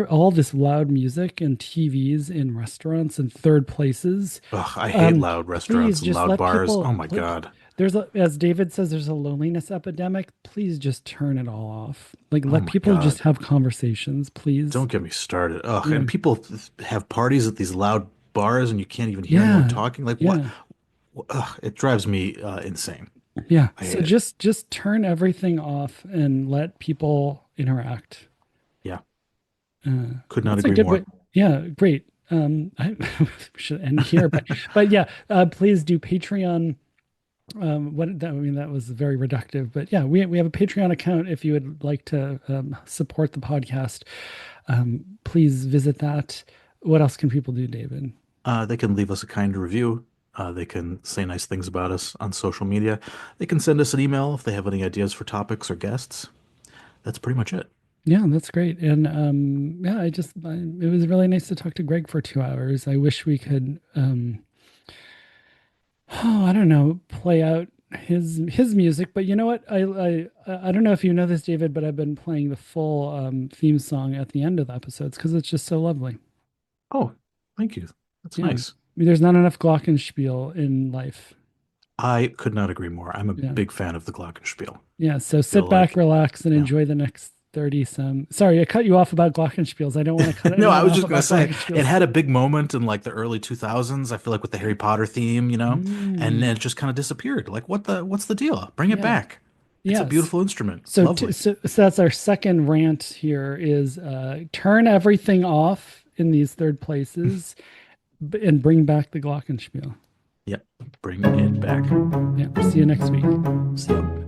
all this loud music and TVs in restaurants and third places. Ugh, I hate loud Please restaurants and just loud let bars. people. Oh my God. There's a, as David says, there's a loneliness epidemic. Please just turn it all off. Like Oh let my people just God. have conversations, please. Don't get me started. Ugh, Yeah. and people have parties at these loud bars and you can't even hear anyone Yeah. talking. Like what? Yeah. Ugh, it drives me insane. Yeah. I So hate it. just turn everything off and let people interact. Yeah, could not That's a agree good way. more. Yeah, great. I should end here, but yeah, please do Patreon. What that, I mean, that was very reductive, but yeah, we have a Patreon account. If you would like to support the podcast, please visit that. What else can people do, David? They can leave us a kind review. They can say nice things about us on social media. They can send us an email if they have any ideas for topics or guests. That's pretty much it. Yeah, that's great. And yeah, it was really nice to talk to Greg for 2 hours. I wish we could, oh, I don't know, play out his music. But you know what? I don't know if you know this, David, but I've been playing the full theme song at the end of the episodes because it's just so lovely. Oh, thank you. That's Yeah, nice. there's not enough glockenspiel in life. I could not agree more. I'm a Yeah, big fan of the Glockenspiel. yeah. So Feel sit back, like, relax, and yeah. enjoy the next 30 some. Sorry, I cut you off about glockenspiels. I don't want to cut No, I anyone was off just gonna about say it glockenspiels. had a big moment in like the early 2000s. I feel like with the Harry Potter theme, you know, and then Mm, it just kind of disappeared. Like, what's the deal? Bring it yeah. back. It's a Yes. beautiful instrument. So, Lovely. so that's our second rant here is turn everything off in these third places and bring back the glockenspiel. Yep. Bring it back. Yeah. See you next week. See ya.